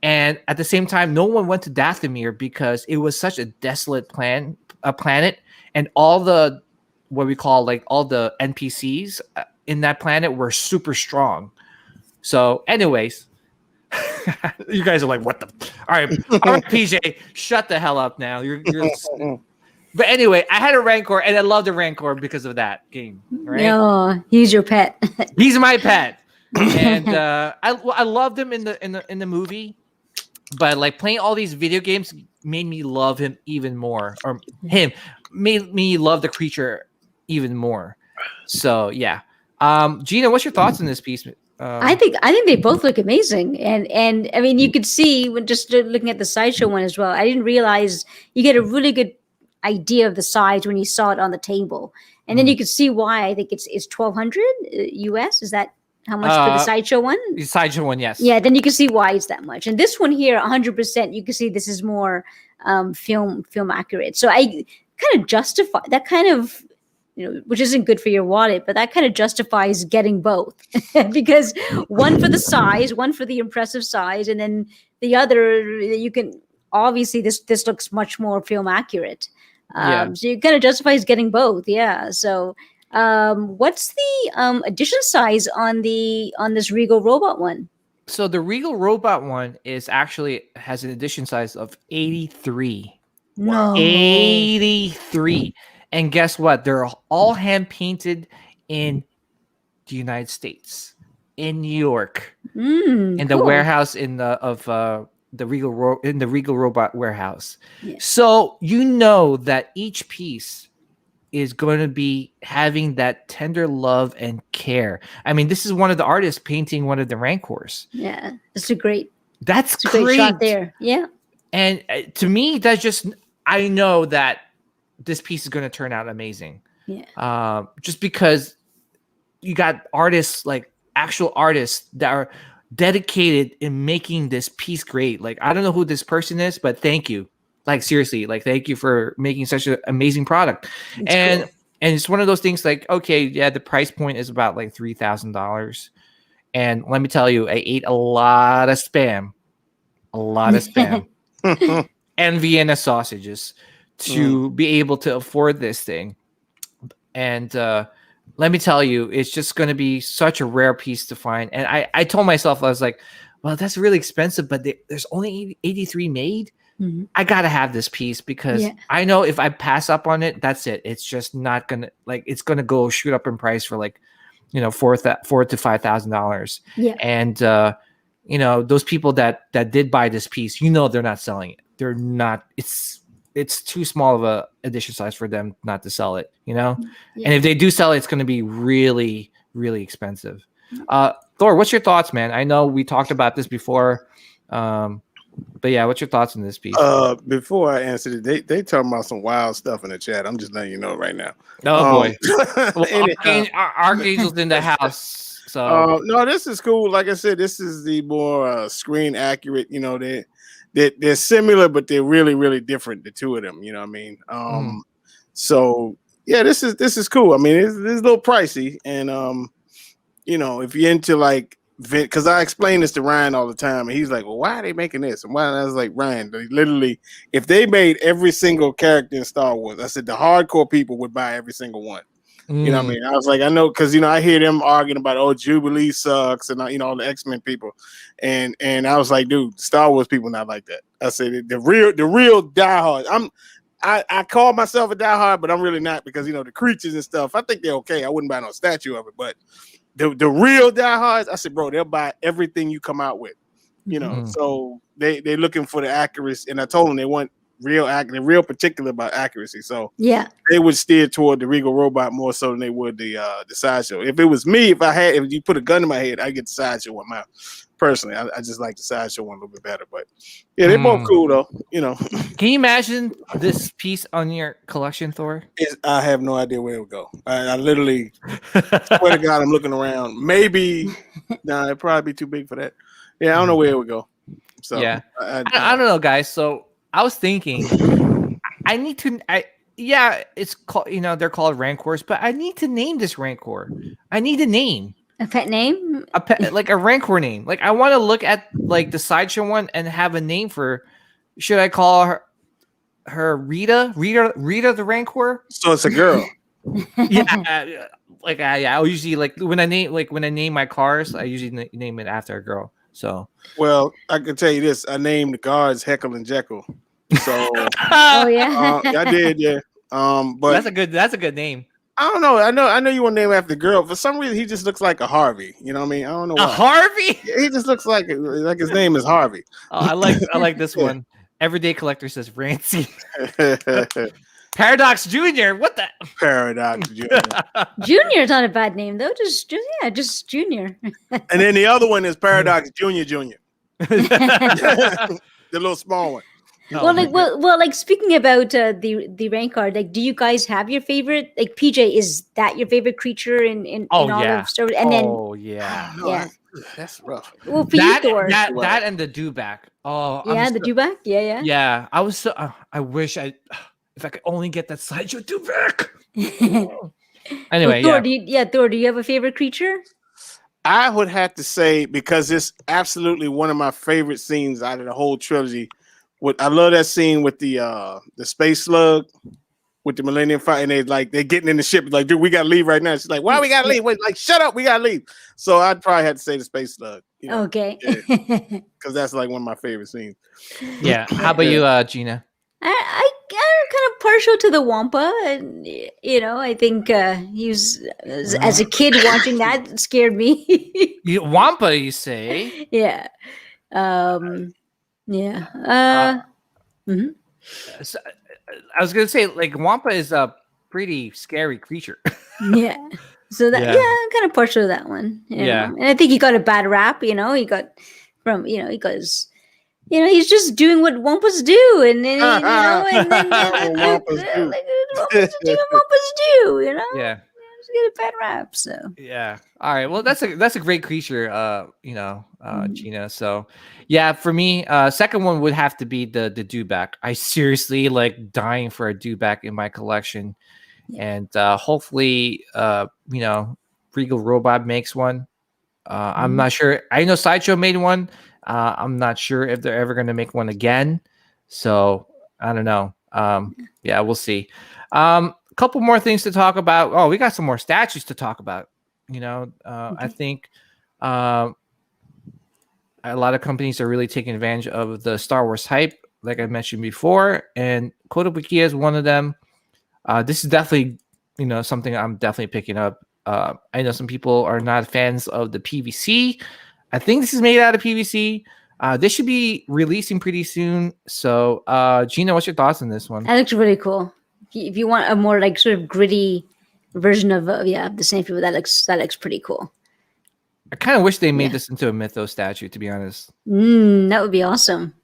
And at the same time, no one went to Dathomir because it was such a desolate planet, and all the what we call like all the NPCs in that planet were super strong. So, anyways, you guys are like, what the? All right, PJ, shut the hell up now. You're But anyway, I had a Rancor, and I love the Rancor because of that game. Right? No, he's your pet. He's my pet, and I loved him in the movie, but like playing all these video games made me love him even more, or him made me love the creature even more. So yeah, Gina, what's your thoughts on this piece? I think they both look amazing, and I mean you could see when just looking at the sideshow one as well. I didn't realize you get a really good idea of the size when you saw it on the table, and then you could see why. I think it's 1,200 US. Is that how much for the sideshow one? The sideshow one, yes. Yeah, then you can see why it's that much. And this one here, 100%, you can see this is more film accurate. So I kind of justify that kind of, which isn't good for your wallet, but that kind of justifies getting both because one for the size, one for the impressive size, and then the other you can obviously this looks much more film accurate. So you kind of justifies getting both. Yeah. So what's the edition size on this Regal Robot one? So the Regal Robot one has an edition size of 83. No. 83. And guess what? They're all hand painted in the United States, in New York, in the warehouse in the Regal Robot warehouse. Yeah. So that each piece is going to be having that tender love and care. I mean, this is one of the artists painting one of the Rancors. Yeah, that's a great shot there. Yeah, and to me, that's just I know that this piece is going to turn out amazing. Yeah. Just because you got artists, like actual artists that are dedicated in making this piece great. Like, I don't know who this person is, but thank you. Like, seriously, like, thank you for making such an amazing product. And it's one of those things like, okay, yeah, the price point is about like $3,000. And let me tell you, I ate a lot of spam and Vienna sausages to be able to afford this thing. And let me tell you, it's just going to be such a rare piece to find. And I told myself, I was like, well, that's really expensive, but there's only 83 made. Mm-hmm. I got to have this piece because I know if I pass up on it, that's it. It's just not going to, like, it's going to go shoot up in price for like, $4,000 to $5,000. Yeah. And, those people that did buy this piece, they're not selling it. They're not, it's too small of a edition size for them not to sell it, Yeah. And if they do sell it, it's going to be really, really expensive. Thor, what's your thoughts, man? I know we talked about this before. But yeah, what's your thoughts on this piece? Before I answer it, they talking about some wild stuff in the chat. I'm just letting you know right now. Oh boy. Well, Archangel's in the house. So no, this is cool. Like I said, this is the more screen accurate, they're similar, but they're really, really different, the two of them, you know what I mean? So yeah, this is cool. I mean, it's a little pricey, and if you're into like, because I explain this to Ryan all the time, and he's like, well, why are they making this? And I was like, Ryan, they literally, if they made every single character in Star Wars, I said the hardcore people would buy every single one. You know what I mean? I was like, I know, because I hear them arguing about, oh, Jubilee sucks, and all the X-Men people, and I was like, dude, Star Wars people not like that. I said the real diehard. I call myself a diehard, but I'm really not, because the creatures and stuff, I think they're okay. I wouldn't buy no statue of it, but the real diehards, I said, bro, they'll buy everything you come out with, So they're looking for the accuracy, and I told them they want they're real particular about accuracy. So yeah, they would steer toward the Regal Robot more so than they would the sideshow. If it was me, if you put a gun in my head, I get the sideshow one out. Personally, I just like the sideshow one a little bit better. But yeah, they're both cool though. Can you imagine this piece on your collection, Thor? I have no idea where it would go. I literally swear to God, I'm looking around. Maybe it'd probably be too big for that. Yeah, I don't know where it would go. So yeah, I don't know, guys. So I was thinking, it's called, they're called Rancors, but I need to name this Rancor. I need a name. A pet name? Like a Rancor name. Like, I want to look at like the sideshow one and have a name for. Should I call her Rita the Rancor? So it's a girl. Yeah. I usually when I name my cars, I usually name it after a girl. So well, I can tell you this: I named the guards Heckle and Jekyll. So oh yeah, I did, yeah. But that's a good name. I don't know. I know you want to name after the girl. For some reason, he just looks like a Harvey. You know what I mean? I don't know why. A Harvey? Yeah, he just looks like his name is Harvey. Oh, I like this one. Everyday Collector says Rancy. Paradox Junior. What the? Paradox Junior. Junior's not a bad name though. Just Junior. And then the other one is Paradox Junior. The little small one. Oh, well, like speaking about the Rancor, like, do you guys have your favorite? Like, PJ, is that your favorite creature in Oh all yeah. of Star Wars? And then, Oh yeah. no, yeah, that's rough. well, for you, That Thor, that and the dewback. Oh, yeah, the dewback, yeah. yeah. I was so. I wish if I could only get that sideshow dewback. Anyway, Thor, yeah. Thor, do you have a favorite creature? I would have to say, because it's absolutely one of my favorite scenes out of the whole trilogy. I love that scene with the space slug with the Millennium Falcon, and they're getting in the ship, like, dude, we gotta leave right now. She's like, why we gotta leave? Wait, like, shut up, we gotta leave. So I'd probably have to say the space slug. Okay. Because that's like one of my favorite scenes. Yeah. How about you, Gina? I'm kind of partial to the Wampa, and I think he's as a kid watching that scared me. Wampa, you say? Yeah. Yeah. Mhm. So, I was gonna say, like, Wampa is a pretty scary creature. Yeah. So that, Yeah. I'm kind of partial to that one. Yeah. And I think he got a bad rap. He got from because he's just doing what Wampas do, and then and then Wampas do. Wampas do. Yeah. Just get a bad rap. So Yeah. All right. Well, that's a great creature. Gina. So, yeah, for me, second one would have to be the dewback. I seriously like dying for a dewback in my collection, and hopefully, Regal Robot makes one. I'm not sure. I know Sideshow made one. I'm not sure if they're ever going to make one again. So I don't know. Yeah, we'll see. Couple more things to talk about. Oh, we got some more statues to talk about. I think a lot of companies are really taking advantage of the Star Wars hype, like I mentioned before, and Kotobukiya is one of them. This is definitely, something I'm definitely picking up. I know some people are not fans of the PVC. I think this is made out of PVC. This should be releasing pretty soon. So, Gina, what's your thoughts on this one? that looks really cool. If you want a more like sort of gritty version of the same people, that looks pretty cool. I kind of wish they made this into a Mythos statue, to be honest. That would be awesome.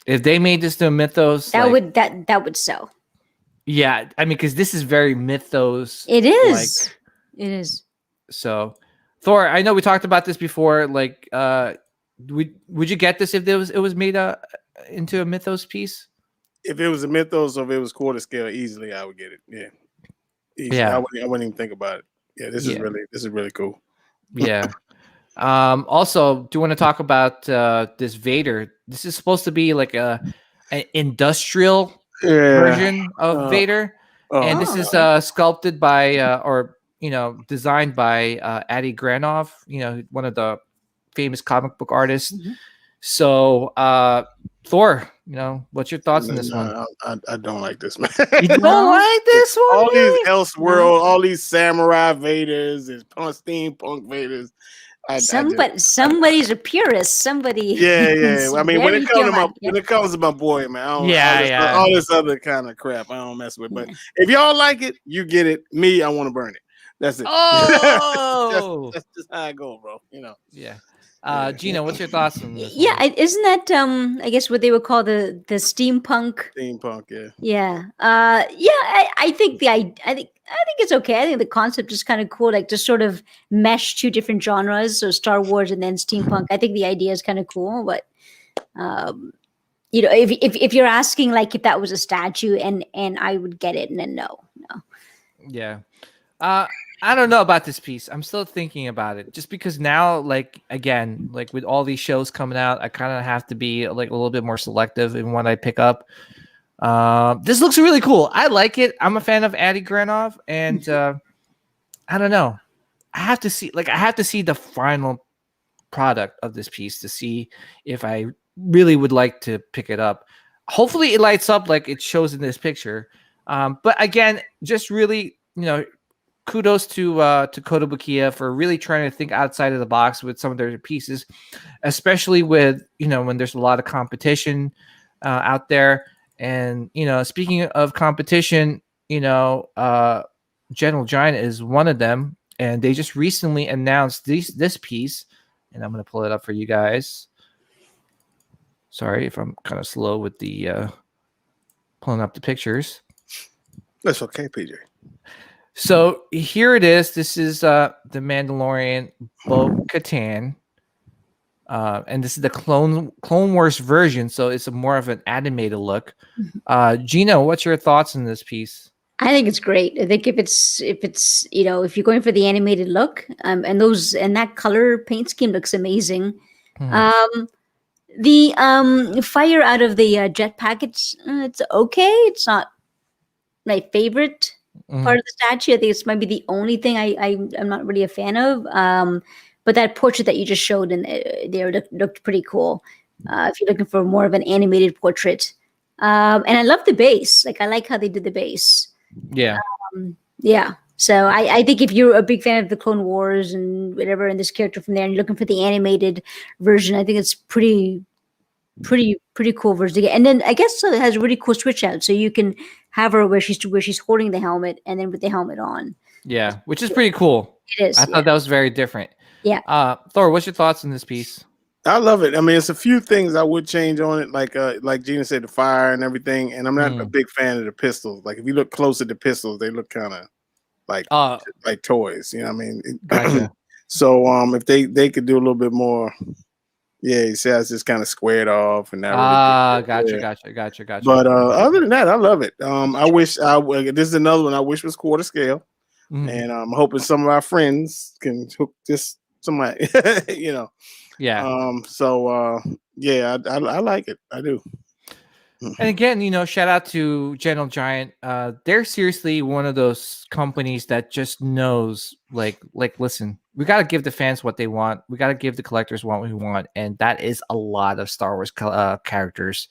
If they made this to a Mythos, that would sell. Yeah, I mean, because this is very Mythos. It is. It is. So, Thor, I know we talked about this before. Like, would you get this if it was made into a Mythos piece? If it was a Mythos or if it was quarter scale, easily I would get it. Yeah. Easily. Yeah. I wouldn't even think about it. Yeah, this is really cool. Yeah. Also, do you want to talk about this Vader? This is supposed to be like an industrial version of Vader, and this is sculpted by designed by Adi Granov, one of the famous comic book artists. So, Thor, what's your thoughts on this one? I don't like this, man. You don't like this one? All these Elseworld, all these samurai Vaders, and steampunk Vaders. Somebody's a purist. Somebody. Yeah. I mean, when it comes to my boy, man, all this other kind of crap, I don't mess with. But if y'all like it, you get it. Me, I want to burn it. That's it. Oh, that's just how I go, bro. Yeah. Gina, what's your thoughts on this? Yeah, isn't that I guess what they would call the steampunk? Steampunk, yeah. Yeah. I think I think it's okay. I think the concept is kind of cool, like just sort of mesh two different genres, so Star Wars and then steampunk. I think the idea is kind of cool, but if you're asking like if that was a statue and I would get it, and then no. Yeah. I don't know about this piece. I'm still thinking about it. Just because now, like, again, like with all these shows coming out, I kind of have to be like a little bit more selective in what I pick up. This looks really cool. I like it. I'm a fan of Adi Granov, and I don't know. I have to see the final product of this piece to see if I really would like to pick it up. Hopefully, it lights up like it shows in this picture. But again, just really, kudos to Kotobukiya for really trying to think outside of the box with some of their pieces, especially with when there's a lot of competition out there. And speaking of competition, General Giant is one of them, and they just recently announced this piece, and I'm going to pull it up for you guys. Sorry if I'm kind of slow with the pulling up the pictures. That's okay, PJ. So here it is. This is the Mandalorian Bo-Katan. And this is the Clone Wars version, so it's more of an animated look. Gina, what's your thoughts on this piece? I think it's great. I think if it's if you're going for the animated look, and that color paint scheme looks amazing. The fire out of the jetpack, it's okay. It's not my favorite part of the statue. I think it's might be the only thing I'm not really a fan of. But that portrait that you just showed in there looked pretty cool. If you're looking for more of an animated portrait, and I love the base. Like I like how they did the base. Yeah, yeah. So I think if you're a big fan of the Clone Wars and whatever, and this character from there, and you're looking for the animated version, I think it's pretty cool version to get. And then I guess it has a really cool switch out, so you can have her where she's holding the helmet, and then with the helmet on. Yeah, which is pretty cool. It is. I thought that was very different. Yeah. Thor, what's your thoughts on this piece? I love it. I mean, it's a few things I would change on it, like Gina said, the fire and everything. And I'm not a big fan of the pistols. Like if you look close at the pistols, they look kind of like toys. You know what I mean? Gotcha. So if they could do a little bit more, yeah, you see, it's just kind of squared off and that. Gotcha. But other than that, I love it. I wish this is another one I wish was quarter scale, and I'm hoping some of our friends can hook this somebody, you know. Yeah. Yeah, I like it. I do. And again, shout out to Gentle Giant. They're seriously one of those companies that just knows, like, listen, we got to give the fans what they want. We got to give the collectors what we want. And that is a lot of Star Wars characters.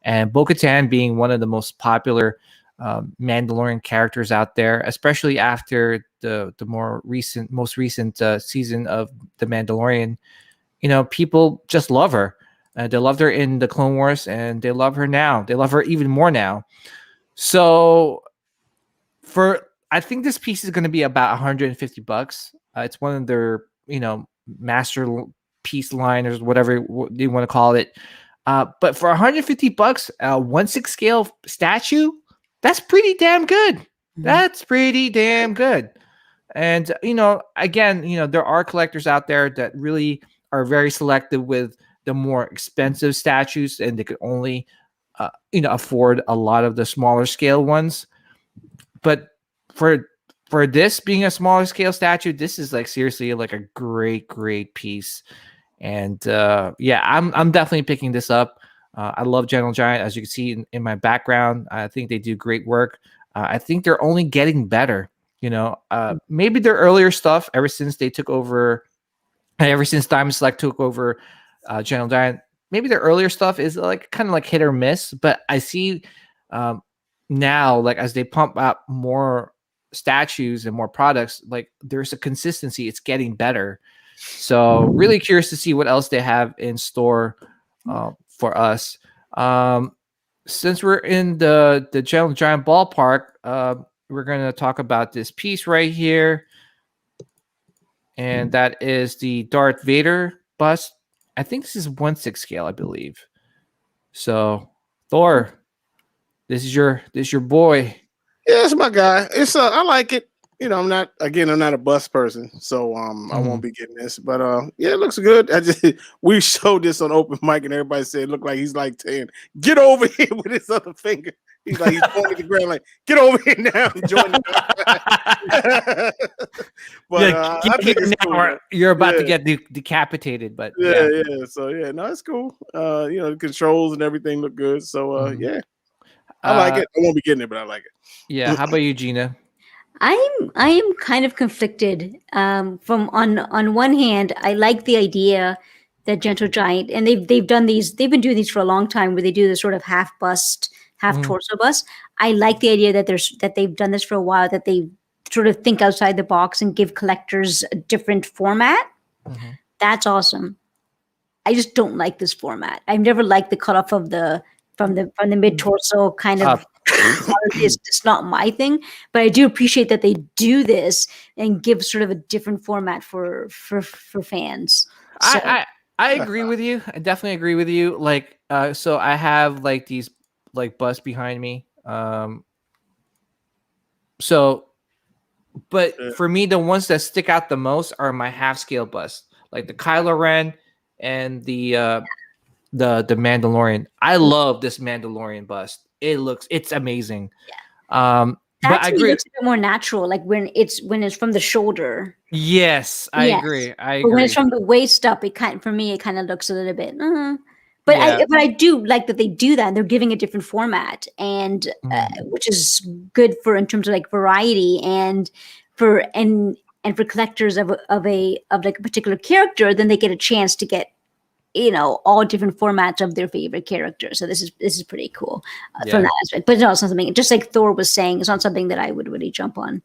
And Bo-Katan being one of the most popular Mandalorian characters out there, especially after the most recent season of The Mandalorian. People just love her. They loved her in the Clone Wars, and they love her now. They love her even more now. So, I think this piece is going to be about $150. It's one of their, masterpiece line or whatever you want to call it. But for $150, a 1/6 scale statue, that's pretty damn good. That's pretty damn good. And again, there are collectors out there that really are very selective with the more expensive statues, and they could only afford a lot of the smaller scale ones. But for this being a smaller scale statue, this is like seriously like a great piece. And I'm definitely picking this up. I love Gentle Giant, as you can see in my background. I think they do great work. I think they're only getting better. Maybe their earlier stuff, ever since Diamond Select took over Gentle Giant, maybe their earlier stuff is like kind of like hit or miss. But I see now, like as they pump out more statues and more products, like there's a consistency. It's getting better. So really curious to see what else they have in store for us. Since we're in the Gentle Giant ballpark, we're going to talk about this piece right here. And that is the Darth Vader bust. I think this is 1/6 scale, I believe. So, Thor, this is your boy. Yeah, it's my guy. It's I like it. I'm not a bust person, so I won't be getting this. But yeah, it looks good. We showed this on open mic, and everybody said it looked like he's like saying, "Get over here" with his other finger. He's pointing at the ground like, "Get over here now, join the But I think it's cool. You're about to get decapitated, but yeah. So yeah, no, it's cool. The controls and everything look good. So yeah, I like it. I won't be getting it, but I like it. Yeah. How about you, Gina? I am kind of conflicted. From on one hand, I like the idea that Gentle Giant, and they've been doing these for a long time, where they do the sort of half bust, half torso bust. I like the idea that they've done this for a while, that they sort of think outside the box and give collectors a different format. That's awesome. I just don't like this format. I've never liked the cutoff of from the mid torso kind of. It's just not my thing, but I do appreciate that they do this and give sort of a different format for fans. So. I agree with you. I definitely agree with you. Like, so I have like these like busts behind me. So, but Yeah. for me, the ones that stick out the most are my half scale busts, like the Kylo Ren and the Mandalorian. I love this Mandalorian bust. It's amazing. But That I to me agree. looks a bit more natural, like when it's from the shoulder. Yes, I Yes. agree. I But when it's agree. from the waist up, it kind of looks a little bit. But Yeah. I do like that they do that. And they're giving a different format, and which is good for in terms of like variety and for for collectors of like a particular character. Then they get a chance to get all different formats of their favorite character. So this is pretty cool from Yeah. that aspect. But no, it's not something. Just like Thor was saying, it's not something that I would really jump on.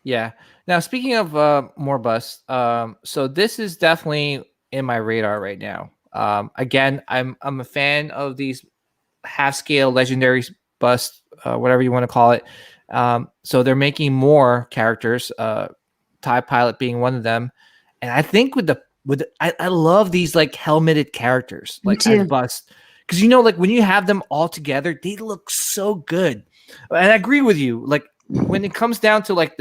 Yeah. Now, speaking of more busts, so this is definitely in my radar right now. Again, I'm a fan of these half scale legendary busts, whatever you want to call it. So they're making more characters, TIE Pilot being one of them, and I think I love these like helmeted characters, Me like as too. busts, because like when you have them all together, they look so good. And I agree with you. Like when it comes down to like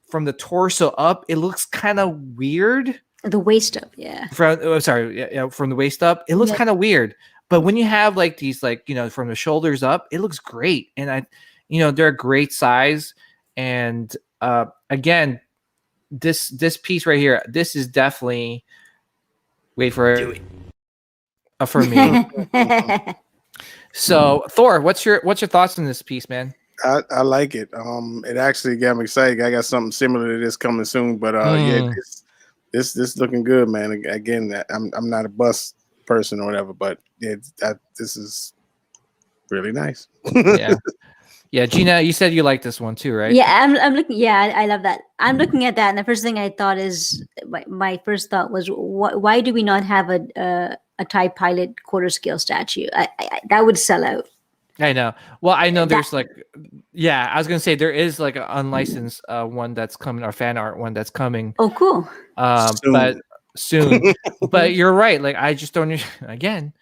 from the torso up, it looks kind of weird. The waist up, yeah. From from the waist up, it looks kind of weird. But when you have like these, like from the shoulders up, it looks great. And they're a great size. And again, this piece right here, this is definitely wait for it for me. So Thor, what's your thoughts on this piece, man? I like it. It actually got me excited. I got something similar to this coming soon, but yeah, this looking good, man. Again, I'm not a bus person or whatever, but this is really nice. Yeah, Gina, you said you like this one too, right? Yeah, I'm looking. Yeah, I love that. I'm looking at that, and the first thing I thought is my first thought was, why do we not have a TIE Pilot quarter scale statue? That would sell out. I know. Well, I know there's I was gonna say there is like an unlicensed one that's coming, or fan art one that's coming. Oh, cool. But soon. But you're right. Like I just don't. Again,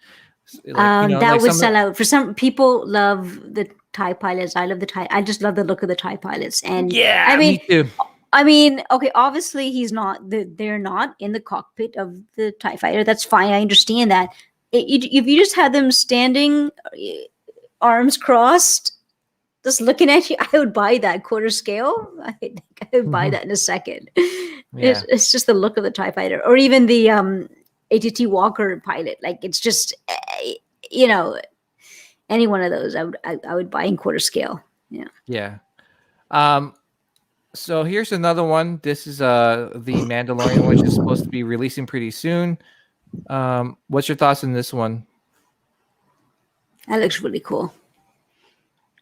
that would sell out. For some people, love the TIE Pilots. I love the TIE. I just love the look of the TIE Pilots. And yeah, I mean, me too. I mean, okay, obviously they're not in the cockpit of the TIE fighter. That's fine. I understand that. If you just had them standing, arms crossed, just looking at you, I would buy that quarter scale. I think I would buy that in a second. Yeah. It's just the look of the TIE fighter, or even the ATT Walker pilot. Like it's just, any one of those I would buy in quarter scale. Yeah. Yeah. So here's another one. This is the Mandalorian, which is supposed to be releasing pretty soon. What's your thoughts on this one? That looks really cool.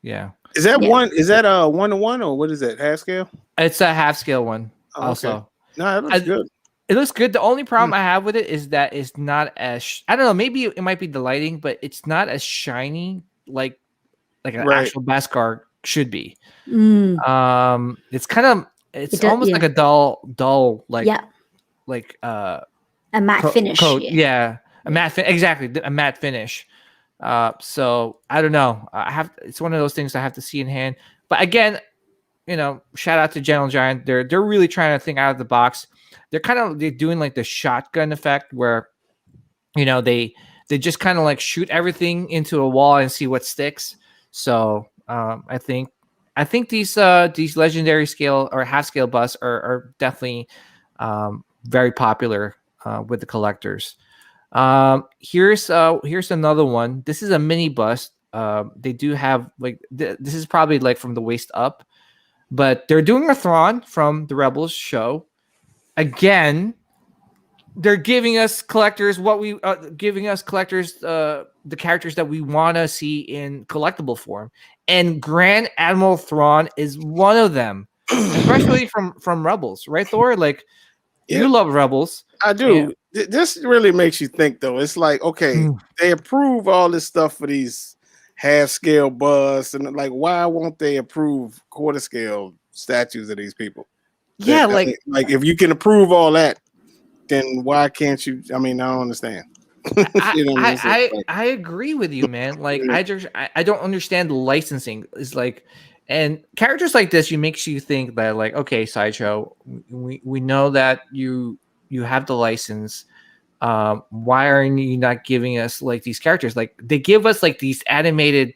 Yeah. Is that one? Is that a 1-to-1 or what is that? Half scale? It's a half scale one. Oh, also, okay. No, it looks good. It looks good. The only problem I have with it is that it's not as I don't know. Maybe it might be the lighting, but it's not as shiny like an actual Beskar should be. It's kind of almost like a dull like a matte finish. Coat. Yeah, a matte exactly a matte finish. So I don't know. It's one of those things I have to see in hand. But again, shout out to Gentle Giant. They're really trying to think out of the box. They're doing like the shotgun effect where, they just kind of like shoot everything into a wall and see what sticks. So I think these legendary scale or half scale busts are definitely very popular with the collectors. Here's another one. This is a mini bust. They do have like this is probably like from the waist up, but they're doing a Thrawn from the Rebels show. Again, they're giving us collectors the characters that we want to see in collectible form, and Grand Admiral Thrawn is one of them, especially from Rebels, right, Thor? Like you love Rebels. I do. Yeah. This really makes you think, though. It's like, okay, they approve all this stuff for these half scale busts, and like, why won't they approve quarter scale statues of these people? Yeah, like if you can approve all that, then why can't you? I mean, I don't understand. You know what I mean? So, like, I agree with you, man. Like I don't understand the licensing. It's like, and characters like this, you makes you think that like, okay, Sideshow, we know that you have the license. Why are you not giving us like these characters? Like they give us like these animated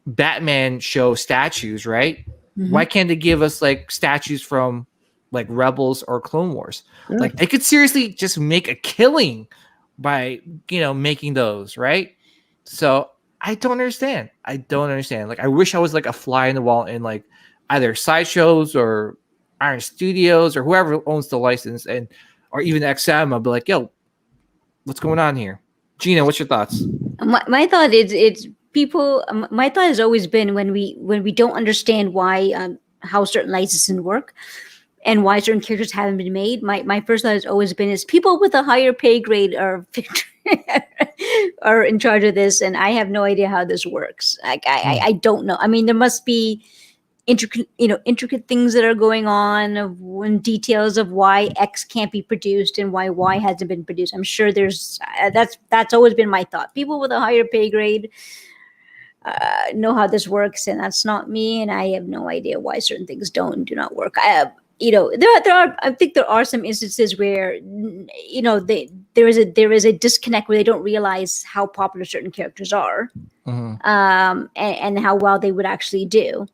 Batman show statues, right? Why can't they give us like statues from like Rebels or Clone Wars? Yeah. Like they could seriously just make a killing by making those, right? So I don't understand. Like I wish I was like a fly in the wall in like either Sideshows or Iron Studios or whoever owns the license, and or even XM. I'll be like, yo, what's going on here? Gina, what's your thoughts? My thought is it's people. My thought has always been when we don't understand why how certain licenses work and why certain characters haven't been made. My first thought has always been is people with a higher pay grade are in charge of this, and I have no idea how this works. Like I don't know. I mean, there must be intricate things that are going on and details of why X can't be produced and why Y hasn't been produced. I'm sure there's that's always been my thought. People with a higher pay grade know how this works, and that's not me, and I have no idea why certain things do not work. I think there are some instances where there is a disconnect where they don't realize how popular certain characters are, and how well they would actually do.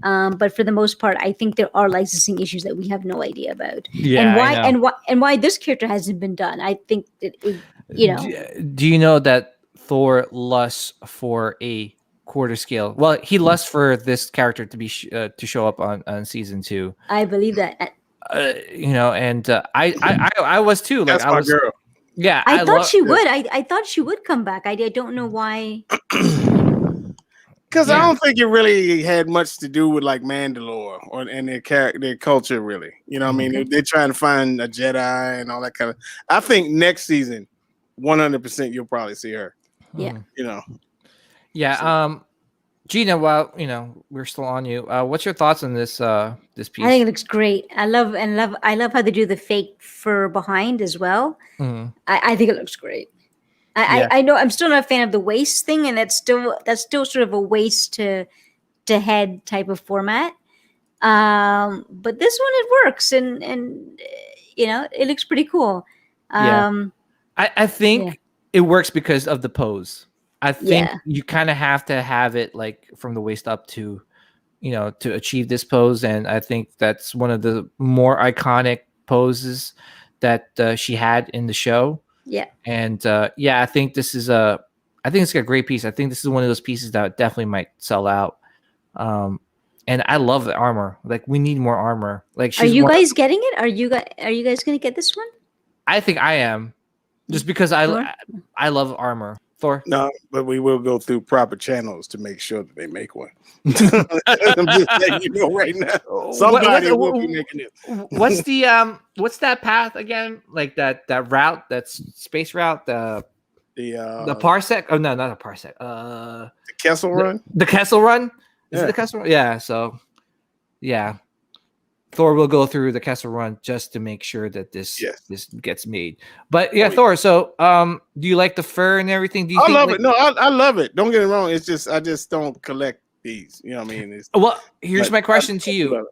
But for the most part, I think there are licensing issues that we have no idea about. Yeah, and why this character hasn't been done. I think that Do you know that Thor lusts for a quarter scale? Well, he lusts for this character to be to show up on season 2. I believe that. And I was too. Like that's my girl. Yeah, I thought she would. I thought she would come back. I don't know why. Because I don't think it really had much to do with like Mandalore and their culture, really. You know what I mean? They're trying to find a Jedi and all that kind of. I think next season, 100%, you'll probably see her. Yeah. Yeah. So. Gina, while we're still on you, what's your thoughts on this this piece? I think it looks great. I love how they do the fake fur behind as well. I think it looks great. I know I'm still not a fan of the waist thing, and that's still sort of a waist to head type of format. But this one it works, and it looks pretty cool. I think it works because of the pose. I think you kind of have to have it like from the waist up to achieve this pose, and I think that's one of the more iconic poses that she had in the show. Yeah. And I think this is I think it's a great piece. I think this is one of those pieces that definitely might sell out. And I love the armor. Like we need more armor. Like, are you guys getting it? Are you guys going to get this one? I think I am, just because I love armor. Thor? No, but we will go through proper channels to make sure that they make one. I'm just letting you know right now. Somebody will be making it. What's that path again? Like that route, that's space route, the parsec? Oh no, not a parsec. The Kessel Run? The Kessel Run? Is it the Kessel Run? Yeah, so yeah. Thor will go through the Kessel Run just to make sure that this gets made. But Thor. So, do you like the fur and everything? Do you love it. No, I love it. Don't get me wrong. It's just I just don't collect these. You know what I mean? Well, here's my question to you: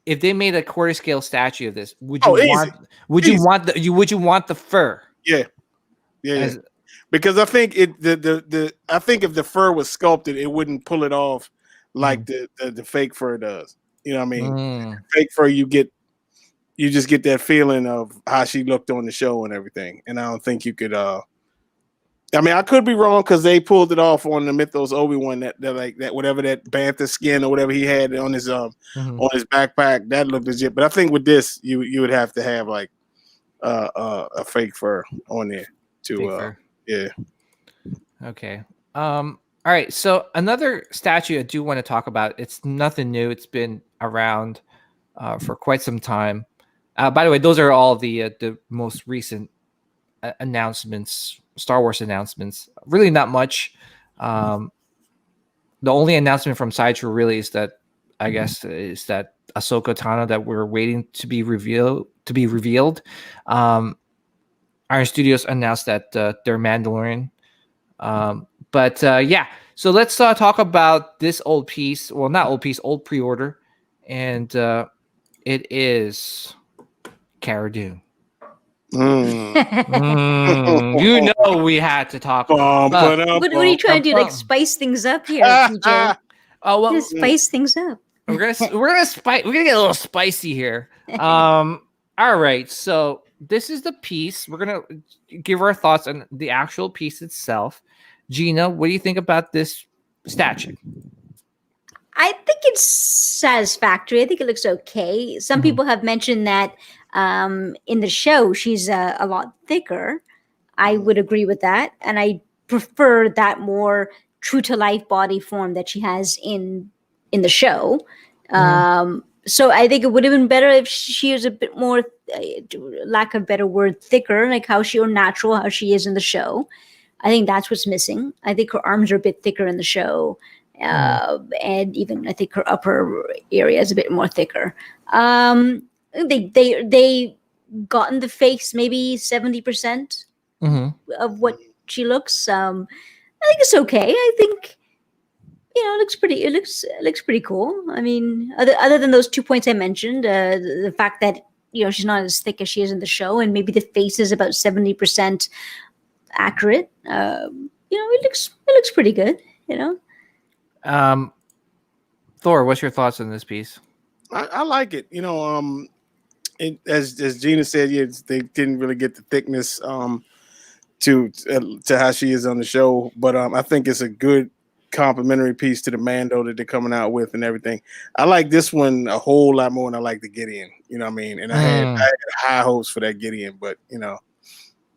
if they made a quarter scale statue of this, would you want the fur? Yeah. Because I think I think if the fur was sculpted, it wouldn't pull it off like the fake fur does. You know what I mean? Fake fur, you just get that feeling of how she looked on the show and everything. And I don't think you could. I mean, I could be wrong because they pulled it off on the Mythos Obi-Wan that like that whatever that bantha skin or whatever he had on his on his backpack that looked legit. But I think with this, you would have to have like a fake fur on there to Okay. All right. So another statue I do want to talk about. It's nothing new. It's been around for quite some time. By the way, those are all the most recent announcements, Star Wars announcements. Really not much. The only announcement from Sideshow really is that I guess is that Ahsoka Tano that we're waiting to be revealed. Iron Studios announced that they're Mandalorian. Yeah, so let's talk about this old piece. Well, not old piece, old pre-order, and it is Cara Dune. You know we had to talk. What are you trying to do? Like spice things up here, TJ? Oh well, spice things up. We're gonna get a little spicy here. All right, so this is the piece. We're gonna give our thoughts on the actual piece itself. Gina, what do you think about this statue? I think it's satisfactory. I think it looks okay. Some people have mentioned that in the show she's a lot thicker. I would agree with that, and I prefer that more true to life body form that she has in the show. So I think it would have been better if she was a bit more, lack of a better word, thicker, like how she, or natural, how she is in the show. I think that's what's missing. I think her arms are a bit thicker in the show. And even I think her upper area is a bit more thicker. They got in the face maybe 70% of what she looks. I think it's okay. I think it looks pretty. It looks pretty cool. I mean, other than those 2 points I mentioned, the fact that she's not as thick as she is in the show, and maybe the face is about 70% accurate. It looks pretty good. Thor, what's your thoughts on this piece? I like it. As Gina said, they didn't really get the thickness to how she is on the show, but I think it's a good complimentary piece to the Mando that they're coming out with and everything. I like this one a whole lot more than I like the Gideon. You know what I mean? And I had high hopes for that Gideon, but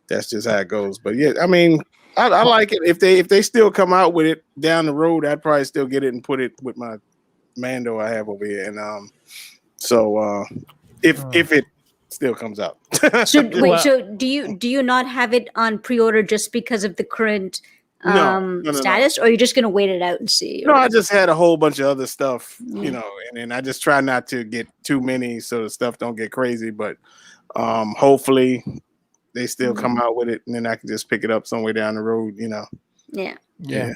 that's just how it goes. But yeah, I mean, I like it. If they still come out with it down the road, I'd probably still get it and put it with my Mando I have over here. And if it still comes out. So do you not have it on pre-order just because of the current status, or are you just gonna wait it out and see? No, I just had a whole bunch of other stuff, and I just try not to get too many so the stuff don't get crazy. But hopefully they still come out with it, and then I can just pick it up somewhere down the road. Yeah.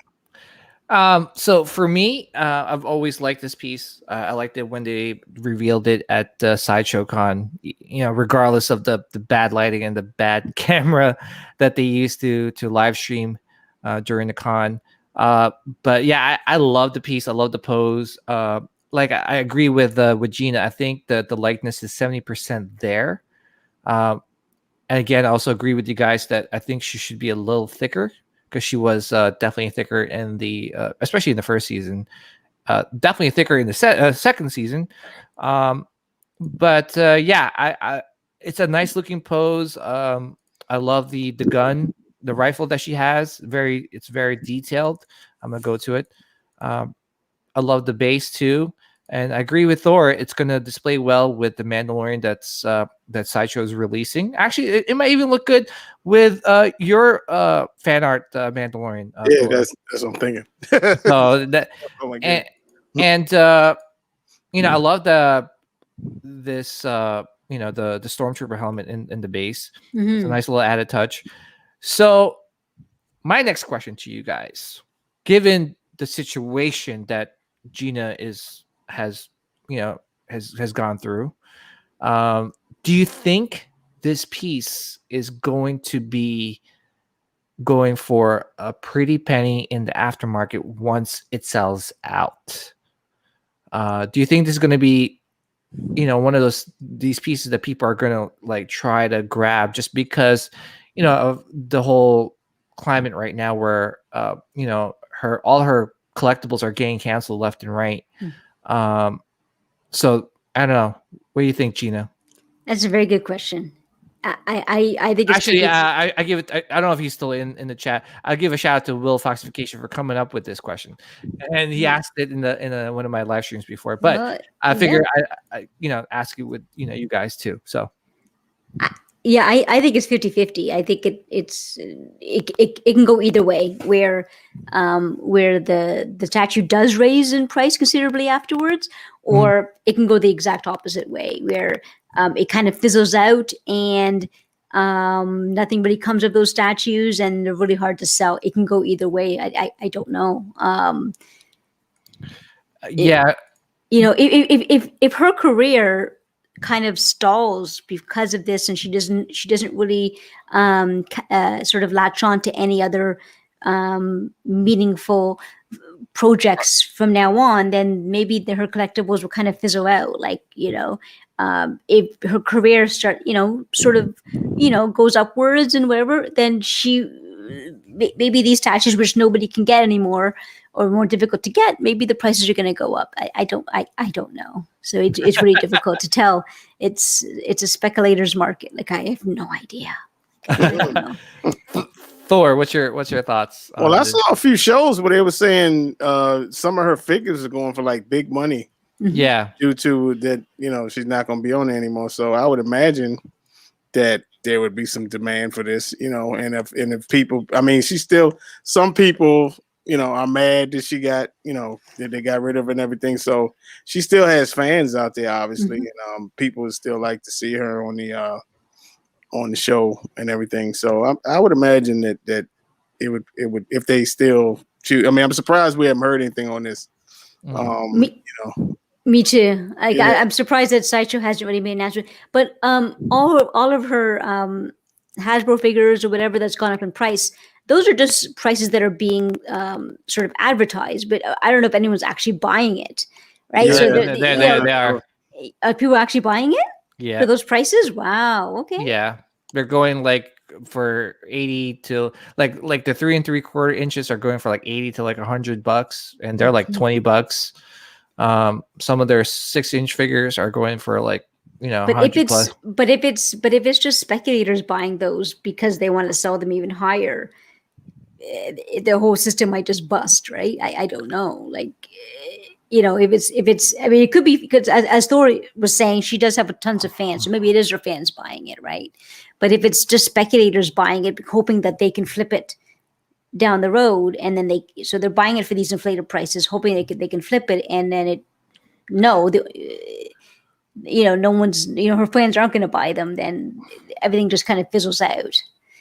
So for me, I've always liked this piece. I liked it when they revealed it at Sideshow Con. Regardless of the bad lighting and the bad camera that they used to live stream during the con. But yeah, I love the piece. I love the pose. I agree with Gina. I think that the likeness is 70% there. And again, I also agree with you guys that I think she should be a little thicker, because she was definitely thicker in the, especially in the first season, definitely thicker in the second season. But it's a nice looking pose. I love the gun, the rifle that she has. It's very detailed. I'm gonna go to it. I love the base too, and I agree with Thor. It's gonna display well with the Mandalorian that Sideshow is releasing. Actually, it might even look good with your fan art Mandalorian. Yeah, that's what I'm thinking. So that, oh my God. And I love the Stormtrooper helmet in the base. It's a nice little added touch. So my next question to you guys, given the situation that Gina has gone through, do you think this piece is going to be going for a pretty penny in the aftermarket once it sells out? Do you think this is going to be one of these pieces that people are going to try to grab just because of the whole climate right now where all her collectibles are getting canceled left and right? So I don't know. What do you think, Gina? That's a very good question. I think it's actually, I give it. I don't know if he's still in the chat. I'll give a shout out to Will Foxification for coming up with this question, and he asked it in one of my live streams before. But I figure I ask you with you guys too. So I think it's 50-50. I think it can go either way, where the statue does raise in price considerably afterwards, or it can go the exact opposite way, where it kind of fizzles out and Nothing really comes of those statues, and they're really hard to sell. It can go either way. I don't know. Yeah. If her career kind of stalls because of this, and she doesn't really sort of latch on to any other meaningful projects from now on, then maybe her collectibles will kind of fizzle out. Like, if her career goes upwards and whatever, then maybe these statues, which nobody can get anymore or more difficult to get, maybe the prices are going to go up. I don't know. So it's really difficult to tell. It's a speculator's market. Like, I have no idea. I really don't know. Thor, what's your thoughts? Well, I saw a few shows where they were saying some of her figures are going for like big money. Yeah, due to that, she's not going to be on there anymore. So I would imagine that there would be some demand for this, and if people, I mean, some people, are mad that she got, that they got rid of her and everything. So she still has fans out there, obviously, and people would still like to see her on the show and everything. So I would imagine that it would if they still choose. I mean, I'm surprised we haven't heard anything on this. Me too. I'm surprised that Sideshow hasn't really made an announcement. But all of her Hasbro figures or whatever that's gone up in price, those are just prices that are being sort of advertised. But I don't know if anyone's actually buying it, right? Yeah, so they are. Are people actually buying it? Yeah. For those prices? Wow. Okay. Yeah, they're going like for 80 to like the 3 3/4 inches are going for like 80 to like $100, and they're like $20. Some of their 6-inch figures are going for like, but 100 plus. But if it's just speculators buying those because they want to sell them even higher, the whole system might just bust, right? I don't know. Like, if it's, I mean, it could be because as Thor was saying, she does have tons of fans, so maybe it is her fans buying it, right? But if it's just speculators buying it, hoping that they can flip it down the road, and then they're buying it for these inflated prices, hoping they can flip it, and then no one's, her fans aren't going to buy them, then everything just kind of fizzles out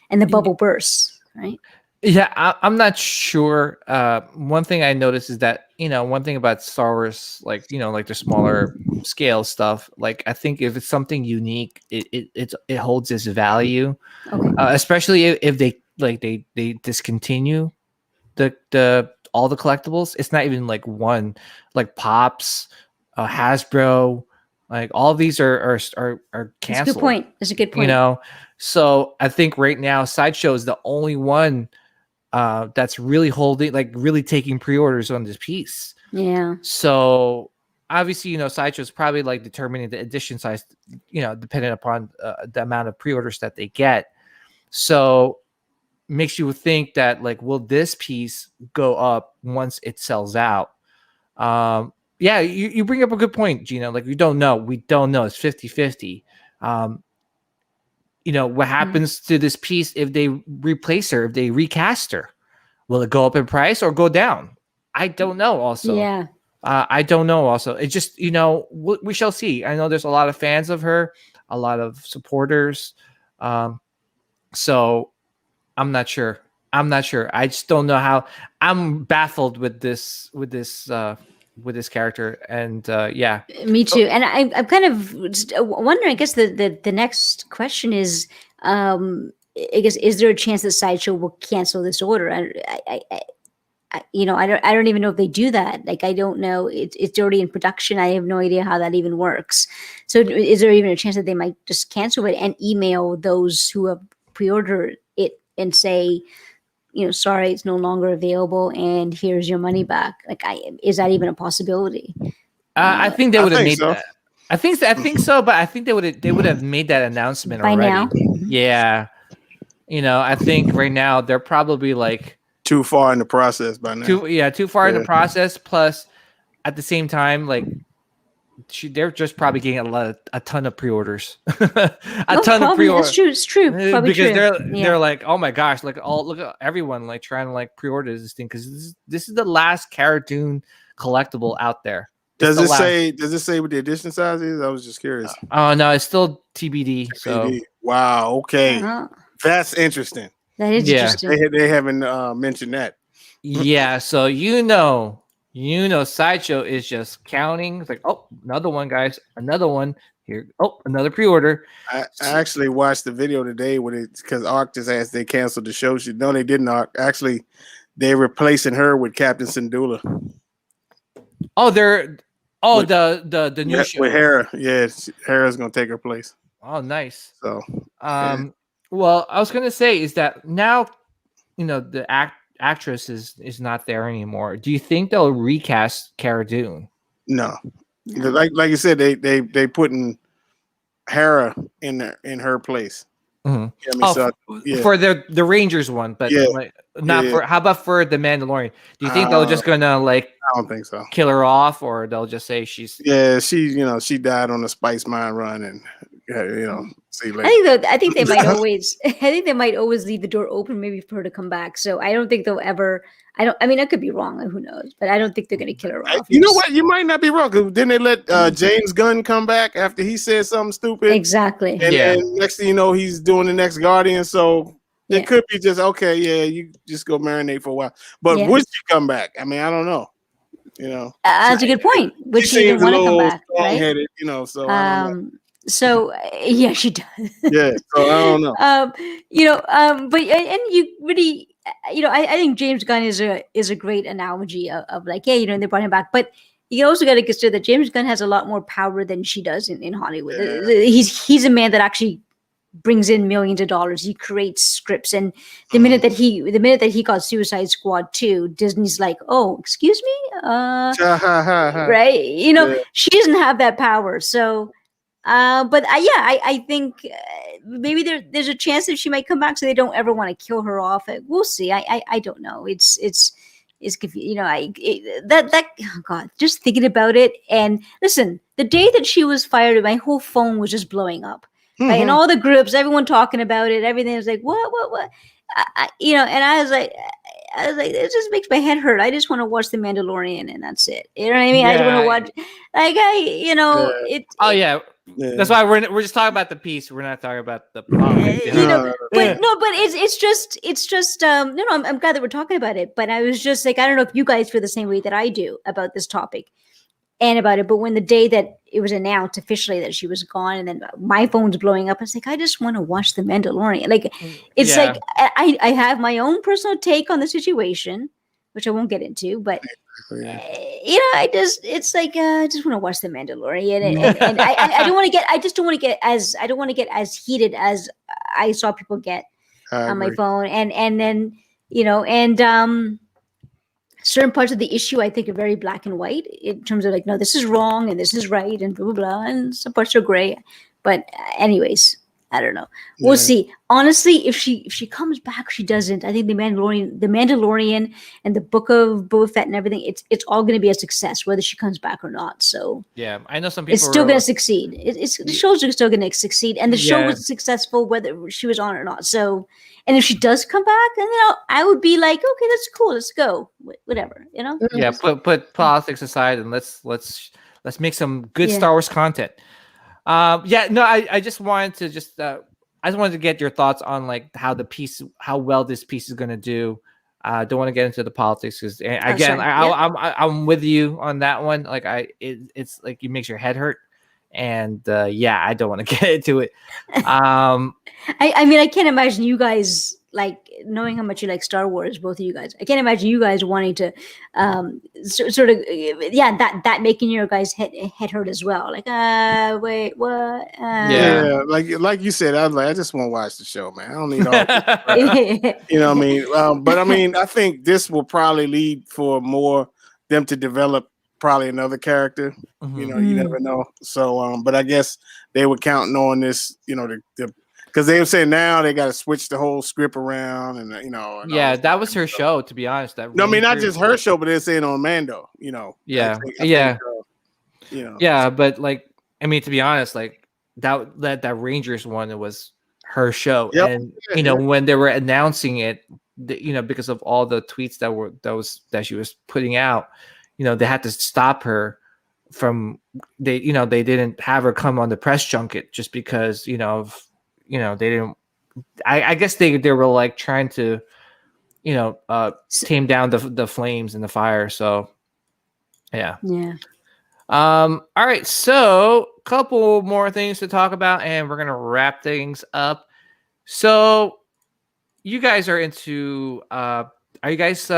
and the bubble bursts, right? Yeah, I'm not sure. One thing I noticed is that, one thing about Star Wars, like, like the smaller scale stuff, like, I think if it's something unique, it holds its value. Okay. Especially if they discontinue all the collectibles. It's not even like one, like Pops, Hasbro, like all of these are canceled. That's a good point. That's a good point. So I think right now Sideshow is the only one that's really holding, like really taking pre-orders on this piece. Yeah. So obviously, Sideshow is probably like determining the edition size, depending upon the amount of pre-orders that they get. So makes you think that, like, will this piece go up once it sells out? Yeah, you bring up a good point, Gina. Like, we don't know. It's 50-50. What happens to this piece if they replace her, if they recast her? Will it go up in price or go down? I don't know also. Yeah. I don't know also. It just, we shall see. I know there's a lot of fans of her, a lot of supporters. So I'm not sure. I just don't know how. I'm baffled with this character, and yeah. Me too. And I'm kind of wondering. I guess the next question is, I guess, is there a chance that Sideshow will cancel this order? I don't even know if they do that. Like, I don't know. It's already in production. I have no idea how that even works. So is there even a chance that they might just cancel it and email those who have pre-ordered it and say, sorry, it's no longer available, and here's your money back? Like, is that even a possibility? I think they would have made that. I think so, but I think they would have made that announcement by already. Now. Yeah, I think right now they're probably like too far in the process by now. Too far in the process. Plus, at the same time, like, they're just probably getting a ton of pre-orders. a ton of pre-orders. That's true. It's true. Probably because true. they're like, oh my gosh, like, look at everyone like trying to like pre-order this thing, because this is the last Cara Dune collectible out there. Does it say what the edition size is? I was just curious. Oh no, it's still TBD. So Wow. Okay, that's interesting. That is interesting. They haven't mentioned that. Yeah, so Sideshow is just counting. It's like, oh, another one, guys, another one here. Oh, another pre-order. I actually watched the video today with it because Arc just asked they canceled the show. No, they didn't. Arc. Actually, they're replacing her with Captain Syndulla. Oh, the new show with Hera. Yeah, Hera's gonna take her place. Oh, nice. So, well, I was gonna say is that now, the actress is not there anymore. Do you think they'll recast Cara Dune? No. Like you said, they putting Hera in her place. Mm-hmm. For the Rangers one, but for. How about for the Mandalorian? Do you think they're just gonna I don't think so. Kill her off, or they'll just say she's? Yeah, she died on a Spice Mine run, and see you later. I think they might always. I think they might always leave the door open, maybe for her to come back. So I don't think they'll ever. I mean, I could be wrong. Who knows? But I don't think they're going to kill her off. You know what? You might not be wrong. Cause didn't they let James Gunn come back after he said something stupid? Exactly. And then next thing you know, he's doing the next Guardian. So it could be just okay. Yeah, you just go marinate for a while. But would she come back? I mean, I don't know. That's a good point. Would she even want to come back? Right? So. So yeah, she does. Yeah, so I don't know. But you really, I think James Gunn is a great analogy of like, they brought him back, but you also got to consider that James Gunn has a lot more power than she does in Hollywood. Yeah. He's a man that actually brings in millions of dollars. He creates scripts, and the minute that he got Suicide Squad 2, Disney's like, oh, excuse me, right? She doesn't have that power, so. I think maybe there's a chance that she might come back, so they don't ever want to kill her off. We'll see. I don't know. It's confusing. Oh God, just thinking about it. And listen, the day that she was fired, my whole phone was just blowing up. Mm-hmm. Right? And all the groups, everyone talking about it, everything was like, what? And I was like, it just makes my head hurt. I just want to watch The Mandalorian, and that's it. You know what I mean? I just want to watch, That's why we're just talking about the piece. We're not talking about the politics. But it's just I'm glad that we're talking about it. But I was just like, I don't know if you guys feel the same way that I do about this topic and about it. But when the day that it was announced officially that she was gone, and then my phone's blowing up, I was like, I just want to watch The Mandalorian. Like, it's like I have my own personal take on the situation, which I won't get into, but. I just want to watch The Mandalorian, and I don't want to get. I just don't want to get as. I don't want to get as heated as I saw people get on my phone, and then certain parts of the issue I think are very black and white in terms of like, no, this is wrong and this is right and blah blah blah, and some parts are gray. But anyways, I don't know. We'll see. Honestly, if she comes back, she doesn't. I think the Mandalorian, and the Book of Boba Fett and everything, it's all going to be a success, whether she comes back or not. So yeah, I know some people. It's still going to succeed. The shows are still going to succeed, and the show was successful whether she was on or not. So, and if she does come back, then I would be like, okay, that's cool. Let's go. Whatever, Yeah, put politics aside and let's make some good Star Wars content. I just wanted to I just wanted to get your thoughts on like how well this piece is going to do. Don't want to get into the politics because again, I'm with you on that one. Like it's like it makes your head hurt, and I don't want to get into it. I mean, I can't imagine you guys like knowing how much you like Star Wars, both of you guys. I can't imagine you guys wanting to sort of that making your guys head hurt as well. Like wait, what? Like you said, I just want to watch the show, man. I don't need all this. You know what I mean? But I mean, I think this will probably lead for more them to develop probably another character. Mm-hmm. You never know. So but I guess they were counting on this, because they were saying now they got to switch the whole script around, and that was her show. To be honest, not just her show, but they're saying on Mando. Yeah, but like, I mean, to be honest, like that Rangers one, it was her show, and when they were announcing it, because of all the tweets that she was putting out, they had to stop her from they didn't have her come on the press junket just because of they didn't. I guess they were like trying to, tame down the flames and the fire. So, yeah. Yeah. All right. So, couple more things to talk about, and we're gonna wrap things up. So, you guys are into. Are you guys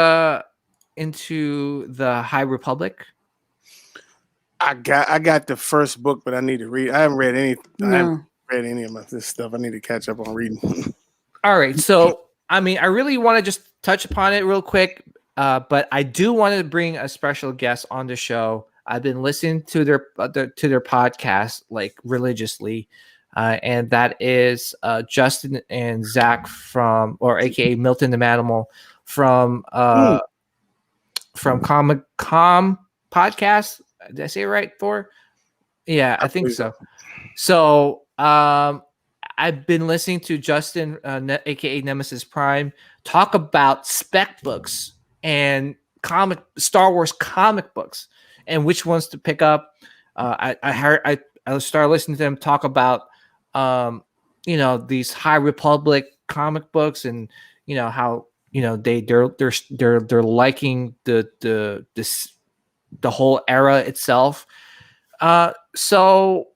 into the High Republic? I got the first book, but I need to read. I haven't read any. No. I haven't read any of this stuff. I need to catch up on reading. All right. So, I mean, I really want to just touch upon it real quick, but I do want to bring a special guest on the show. I've been listening to their podcast like religiously, and that is Justin and Zach or AKA Milton the Manimal from Comic Com podcast. Did I say it right, Thor? Yeah, I think so. So, I've been listening to Justin, aka Nemesis Prime, talk about spec books and Star Wars comic books and which ones to pick up. I started listening to them talk about, these High Republic comic books and how they're liking the whole era itself. So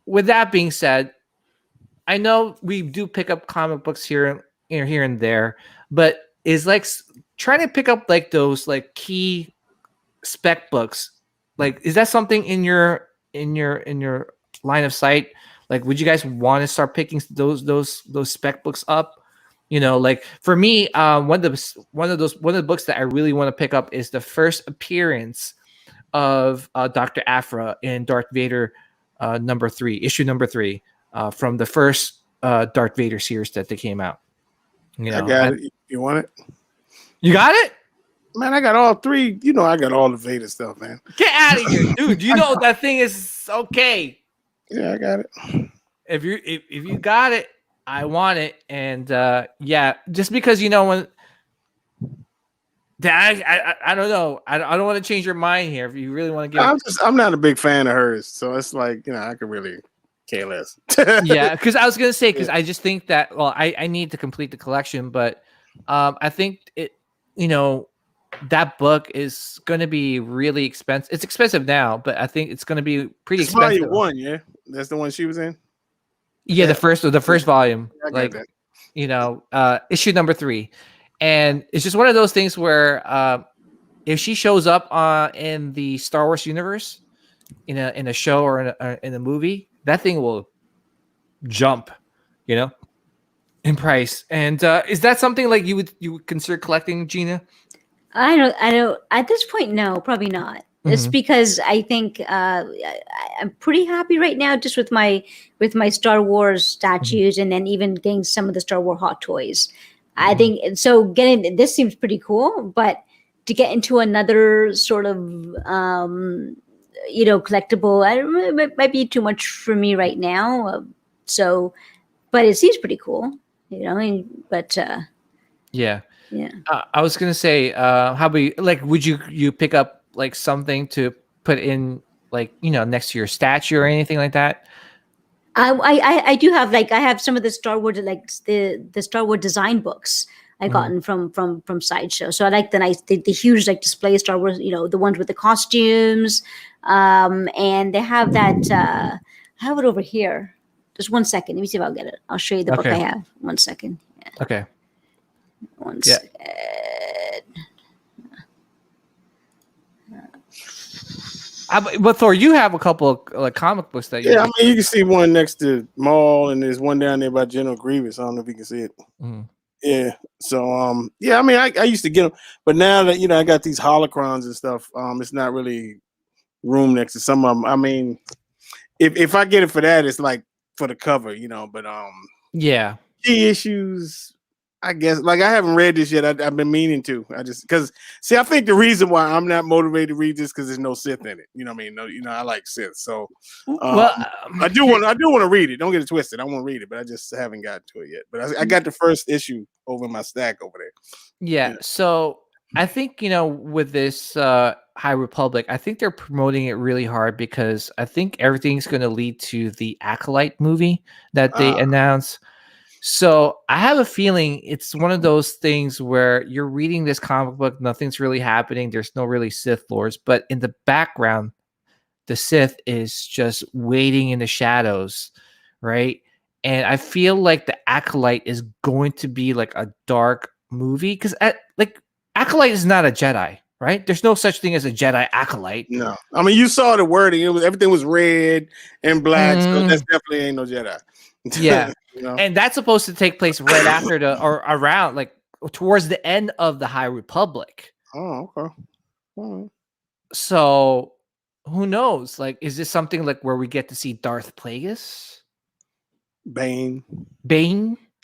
with that being said, I know we do pick up comic books here and there, but is like trying to pick up like those like key spec books. Like, is that something in your line of sight? Like, would you guys want to start picking those spec books up? Like for me, one of the books that I really want to pick up is the first appearance of Dr. Aphra in Darth Vader issue number 3, from the first Darth Vader series that they came out. I got it. You want it? You got it? Man, I got all 3. I got all the Vader stuff, man. Get out of here, dude. That thing is okay. Yeah, I got it. If you got it, I want it. And just because when I don't know. I don't want to change your mind here. If you really want to give, I'm not a big fan of hers, so it's like I could really care less. Yeah, because I was gonna say I just think that I need to complete the collection, but I think it that book is gonna be really expensive. It's expensive now, but I think it's gonna be pretty expensive. Volume 1, yeah, that's the one she was in. Yeah, the first volume, that. Issue number 3. And it's just one of those things where if she shows up in the Star Wars universe in a show or in a movie, that thing will jump, in price. And is that something like you would consider collecting, Gina? I don't. At this point, no, probably not. Mm-hmm. It's because I think I'm pretty happy right now just with my Star Wars statues, and then even getting some of the Star Wars hot toys. I think so. Getting this seems pretty cool, but to get into another sort of collectible, it might be too much for me right now. But it seems pretty cool, But yeah. I was gonna say, how about you? Like, would you pick up like something to put in, like next to your statue or anything like that? I do have I have some of the Star Wars the Star Wars design books I gotten from Sideshow. So I like the huge display Star Wars, the ones with the costumes, and they have that. I have it over here. Just 1 second. Let me see if I'll get it. I'll show you the book I have. 1 second. Yeah. Okay. 1 second. But Thor, you have a couple of comic books that you. Yeah, I mean, you can see one next to Maul, and there's one down there by General Grievous. I don't know if you can see it. Mm-hmm. Yeah. So, yeah. I mean, I used to get them, but now that I got these holocrons and stuff, it's not really room next to some of them. I mean, if I get it for that, it's like for the cover, But yeah, key issues. I guess I haven't read this yet. I've been meaning to. I think the reason why I'm not motivated to read this because there's no Sith in it. You know what I mean? No, I like Sith, so I do want to read it. Don't get it twisted. I want to read it, but I just haven't gotten to it yet. But I got the first issue over in my stack over there. Yeah. So I think with this High Republic, I think they're promoting it really hard because I think everything's going to lead to the Acolyte movie that they announced. So I have a feeling it's one of those things where you're reading this comic book, nothing's really happening. There's no really Sith lords, but in the background, the Sith is just waiting in the shadows, right? And I feel like the Acolyte is going to be like a dark movie because like Acolyte is not a Jedi, right? There's no such thing as a Jedi Acolyte. No, I mean you saw the wording; everything was red and black, so that's definitely ain't no Jedi. Yeah, you know? And that's supposed to take place right after or around, like towards the end of the High Republic. Oh, okay. All right. So who knows? Like, is this something like where we get to see Darth Plagueis? Bane.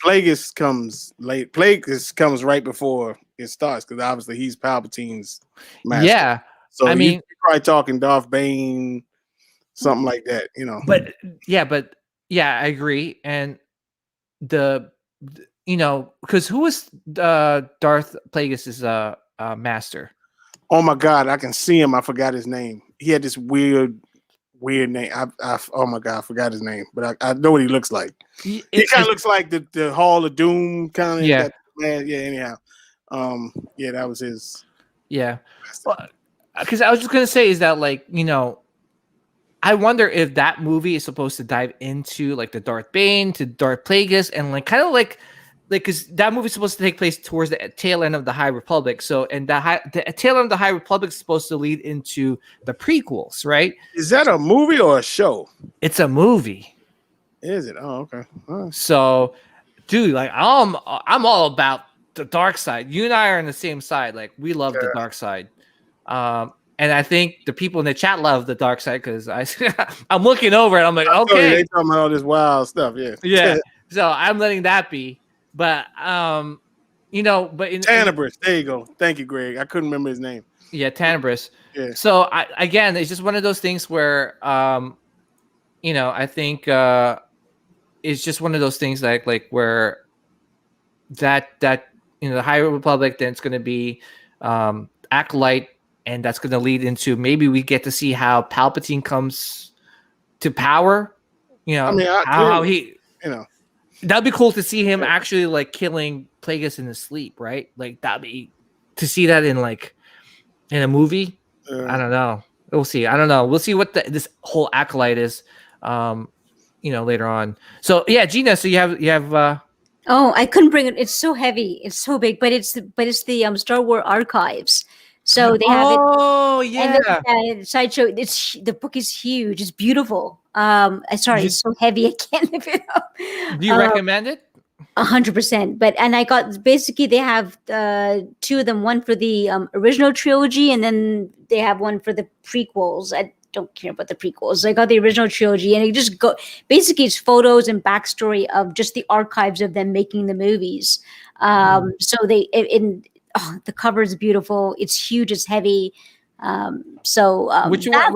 Plagueis comes late. Plagueis comes right before it starts because obviously he's Palpatine's master. Yeah. So I mean, you're probably talking Darth Bane, something like that, you know. But yeah, I agree. And because who was Darth Plagueis' master? Oh my God, I can see him. I forgot his name. He had this weird name. Oh my God, I forgot his name, but I know what he looks like. He kind of looks like the Hall of Doom kind of. Yeah. Anyhow, that was his. Yeah. Because I was just gonna say is that I wonder if that movie is supposed to dive into like the Darth Bane to Darth Plagueis and like kind of like because that movie is supposed to take place towards the tail end of the High Republic. So and the tail end of the High Republic is supposed to lead into the prequels, right? Is that a movie or a show? It's a movie. Is it? Oh, okay. Right. So, dude, like I'm all about the dark side. You and I are on the same side. Like we love the dark side. And I think the people in the chat love the dark side because I'm looking over and I'm like, okay, they talking about all this wild stuff, yeah. So I'm letting that be, but but in Tenebris, there you go. Thank you, Greg. I couldn't remember his name. Yeah, Tenebris. Yeah. So again, it's just one of those things where I think it's just one of those things like where that the High Republic, then it's going to be Acolyte. And that's going to lead into maybe we get to see how Palpatine comes to power. How he, that'd be cool to see him actually like killing Plagueis in his sleep, right? Like that'd be to see that in a movie. I don't know. We'll see. I don't know. We'll see what this whole Acolyte is, later on. So yeah, Gina. So you have. Oh, I couldn't bring it. It's so heavy. It's so big, but it's the Star Wars archives. So they have it. Oh yeah. And sideshow. The book is huge. It's beautiful. Sorry, it's so heavy. I can't lift it up. Do you recommend it? 100%. And I got basically they have two of them. One for the original trilogy, and then they have one for the prequels. I don't care about the prequels. I got the original trilogy, and it just basically it's photos and backstory of just the archives of them making the movies. So the cover is beautiful. It's huge. It's heavy. Which one?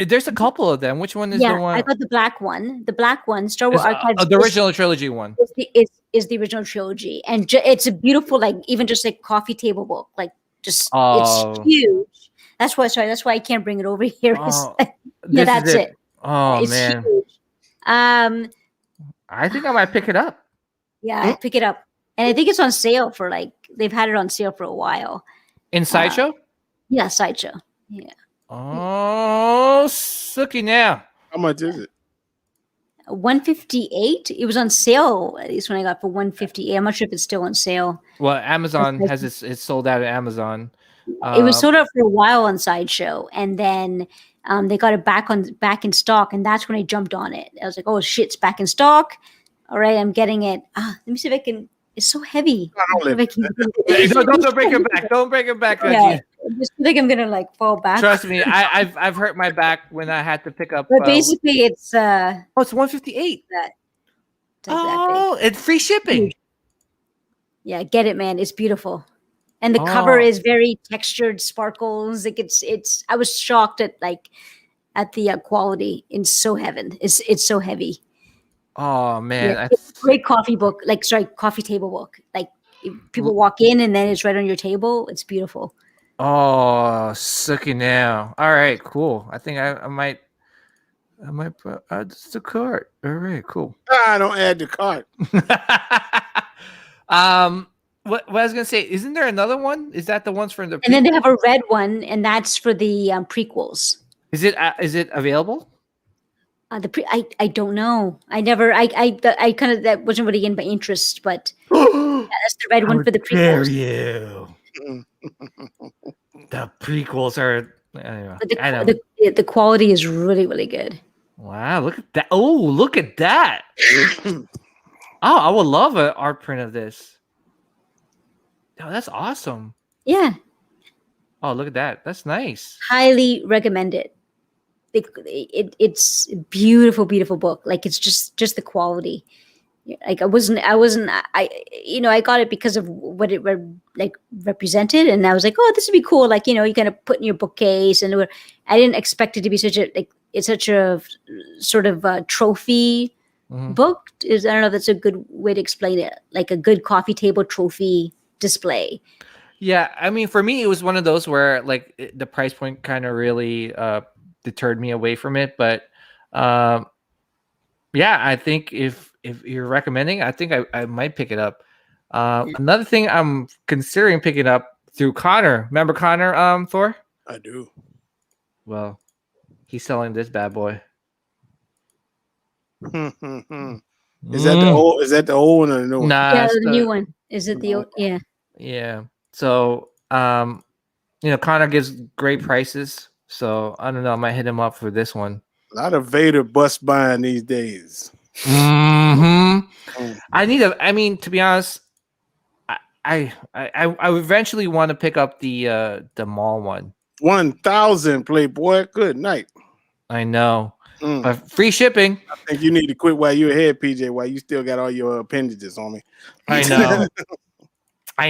There's a couple of them. Which one is the one? I got the black one. The black one, Star Wars Archives. The original trilogy one. Is the original trilogy, and it's a beautiful, like even just like coffee table book. Like just it's huge. That's why I can't bring it over here. That's it. Oh it's man. Huge. I think I might pick it up. Yeah, I pick it up, and I think it's on sale for they've had it on sale for a while. In Sideshow? Yeah, Sideshow. Yeah. Oh, sookie now. How much is it? $158. It was on sale, at least when I got for $158. I'm not sure if it's still on sale. Well, Amazon has it's sold out at Amazon. It was sold out for a while on Sideshow, and then they got it back in stock, and that's when I jumped on it. I was like, "Oh shit, it's back in stock! All right, I'm getting it." Let me see if I can. It's so heavy. Don't break it back. Don't break it back. Yeah, I just think I'm gonna fall back. Trust me, I've hurt my back when I had to pick up. But basically, it's it's $158. It's free shipping. Yeah, get it, man. It's beautiful, and the cover is very textured, sparkles. Like it's. I was shocked at the quality. It's so heaven. It's so heavy. Oh man, yeah, it's a great coffee table book. Like people walk in and then it's right on your table. It's beautiful. Oh, sucky now. All right, cool. I think I might I might add this to cart. All right, cool. Don't add the cart. What I was gonna say, isn't there another one? Is that the ones from the? And then they have a red one, and that's for the prequels. Is it available? I don't know. I never. I kind of that wasn't really in my interest, but that's the red one for the Dare prequels. you? The prequels are. Anyway, I know. The quality is really, really good. Wow, look at that! Oh, look at that! Oh, I would love an art print of this. Oh, that's awesome. Yeah. Oh, look at that. That's nice. Highly recommend it. It's a beautiful, beautiful book. Like it's just the quality. Like I got it because of what it represented, and I was like, oh, this would be cool. Like, you kind of put in your bookcase, and I didn't expect it to be such a sort of trophy book. I don't know if that's a good way to explain it. Like a good coffee table trophy display. Yeah, I mean, for me, it was one of those where like the price point kind of really deterred me away from it. But yeah, I think if you're recommending, I think I might pick it up. Another thing I'm considering picking up through Connor. Remember Connor, Thor? I do. Well, he's selling this bad boy. Is that the old? Is that the old one or the new one? Nah, Yeah, the new one. Is it the old? Yeah. Yeah. So, Connor gives great prices. So I don't know. I might hit him up for this one. A lot of Vader bust buying these days. I mean, to be honest, I eventually want to pick up the mall one. 1,000 Playboy. Good night. I know. But free shipping. I think you need to quit while you're ahead, PJ, while you still got all your appendages on me. I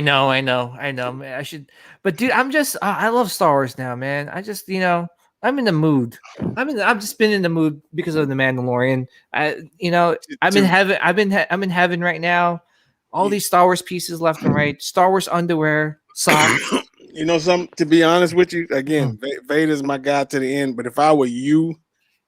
know. I know. Man, I should, but dude, I'm just I love Star Wars now, man. I just I'm in the mood. I've just been in the mood because of the Mandalorian. I'm in heaven. I'm in heaven right now. All these Star Wars pieces left and right. Star Wars underwear, socks. You know something? To be honest with you, again, Vader's my guy to the end. But if I were you,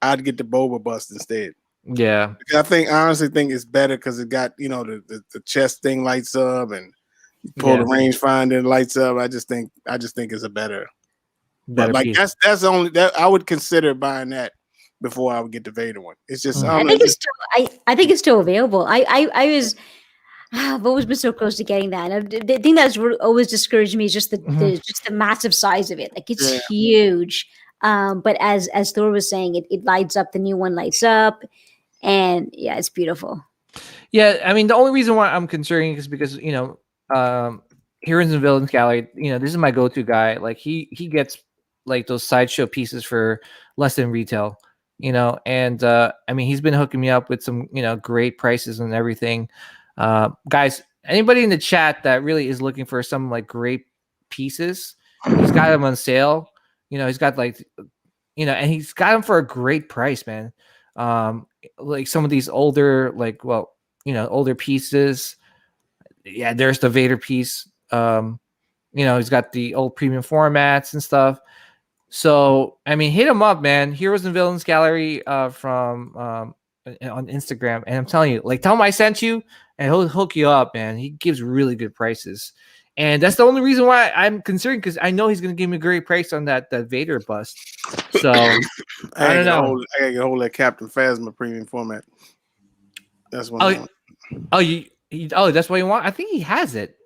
I'd get the Boba Bust instead. Yeah, because I honestly think it's better because it got the chest thing lights up and you pull the rangefinder and lights up. I just think it's a better but like piece. That's only that I would consider buying that before I would get the Vader one. It's just I think it's still available. I've always been so close to getting that. And the thing that's always discouraged me is just the massive size of it. Like it's huge. But as Thor was saying, it lights up. The new one lights up, and yeah, it's beautiful. Yeah, I mean, the only reason why I'm considering is because Heroes and Villains Gallery. This is my go-to guy. Like he gets like those sideshow pieces for less than retail. And I mean, he's been hooking me up with some great prices and everything. Guys, anybody in the chat that really is looking for some like great pieces, he's got them on sale. He's got and he's got them for a great price, man. Like some of these older, older pieces. Yeah, there's the Vader piece. He's got the old premium formats and stuff. So, I mean, hit him up, man. Heroes and Villains Gallery from on Instagram. And I'm telling you, tell him I sent you and he'll hook you up, man. He gives really good prices. And that's the only reason why I'm concerned, because I know he's going to give me a great price on that Vader bust. So I don't know. I gotta get a hold of that Captain Phasma premium format. That's what I want. That's what you want? I think he has it.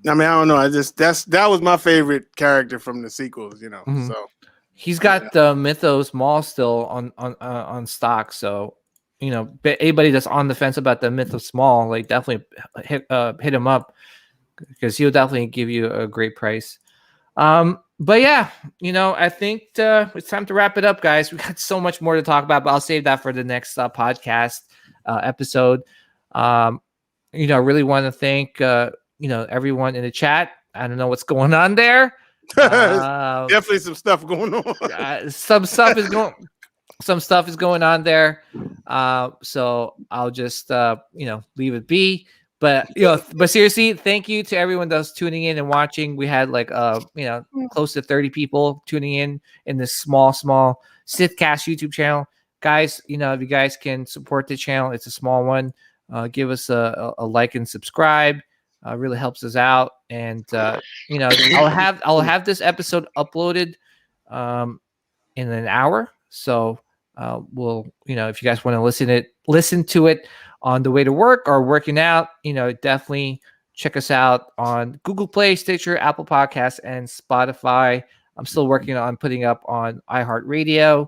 I mean, I don't know. That was my favorite character from the sequels. So he's got the Mythos Maul still on stock. So anybody that's on the fence about the Mythos Maul, definitely hit him up, because he'll definitely give you a great price. But yeah, I think it's time to wrap it up, guys. We got so much more to talk about, but I'll save that for the next podcast episode. I really want to thank everyone in the chat. I don't know what's going on there. Definitely some stuff going on. Some stuff is going on there. So I'll just leave it be. But seriously, thank you to everyone that's tuning in and watching. We had close to 30 people tuning in this small SithCast YouTube channel. guys, if you guys can support the channel, it's a small one. Give us a like and subscribe. Really helps us out. And I'll have this episode uploaded in an hour. So we'll, if you guys want to listen to it on the way to work or working out, definitely check us out on Google Play, Stitcher, Apple Podcasts, and Spotify. I'm still working on putting up on iHeartRadio.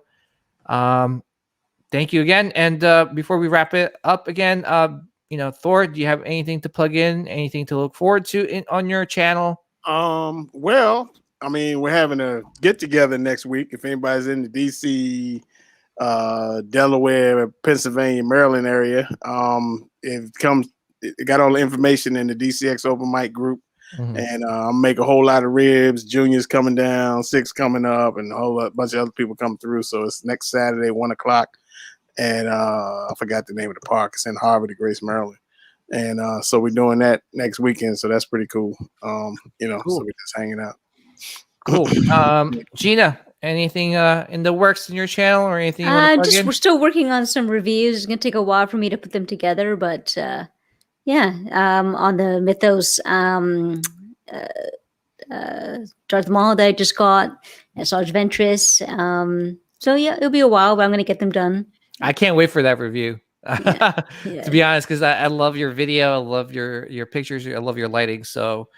Thank you again. And before we wrap it up again, Thor, do you have anything to plug in? Anything to look forward to on your channel? Well, I mean, we're having a get together next week. If anybody's in the DC, Delaware, Pennsylvania, Maryland area, it got all the information in the DCX Open Mic group. Mm-hmm. And I'll make a whole lot of ribs. Junior's coming down, 6 coming up, and a whole bunch of other people come through. So it's next Saturday, 1:00. And I forgot the name of the park. It's in Harvard, Grace, Maryland. And so we're doing that next weekend. So that's pretty cool. Cool. So we're just hanging out. Cool. Gina, anything in the works in your channel or anything you want to plug in? We're still working on some reviews. It's going to take a while for me to put them together, but on the Mythos Darth Maul that I just got, Sarge Ventress. So it'll be a while, but I'm going to get them done. I can't wait for that review. To be honest, because I love your video, I love your pictures, I love your lighting. So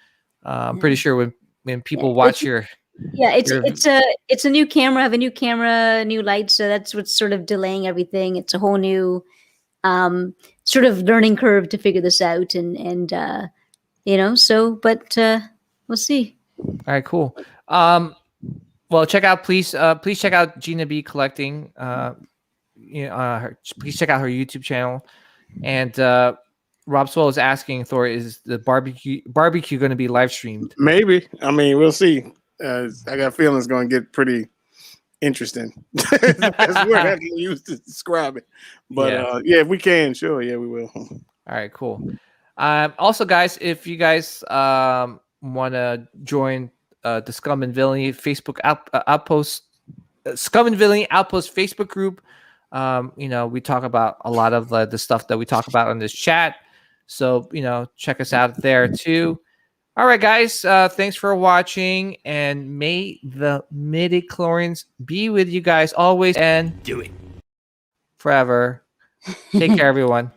I'm pretty sure when people watch it's a new camera. I have a new camera, new lights, so that's what's sort of delaying everything. It's a whole new sort of learning curve to figure this out, and but we'll see. All right, cool. Well, please check out Gina B Collecting. Please check out her YouTube channel. And Rob Swell is asking, Thor, is the barbecue going to be live streamed? Maybe. I mean, we'll see. I got a feeling it's going to get pretty interesting. That's what I can use to describe it. But if we can, sure, we will. All right, cool. Also, guys, if you guys want to join the Scum and Villainy Facebook Outpost, Scum and Villainy Outpost Facebook group, we talk about a lot of the stuff that we talk about on this chat. So, check us out there too. All right, guys. Thanks for watching, and may the midichlorians be with you guys always and do it forever. Take care, everyone.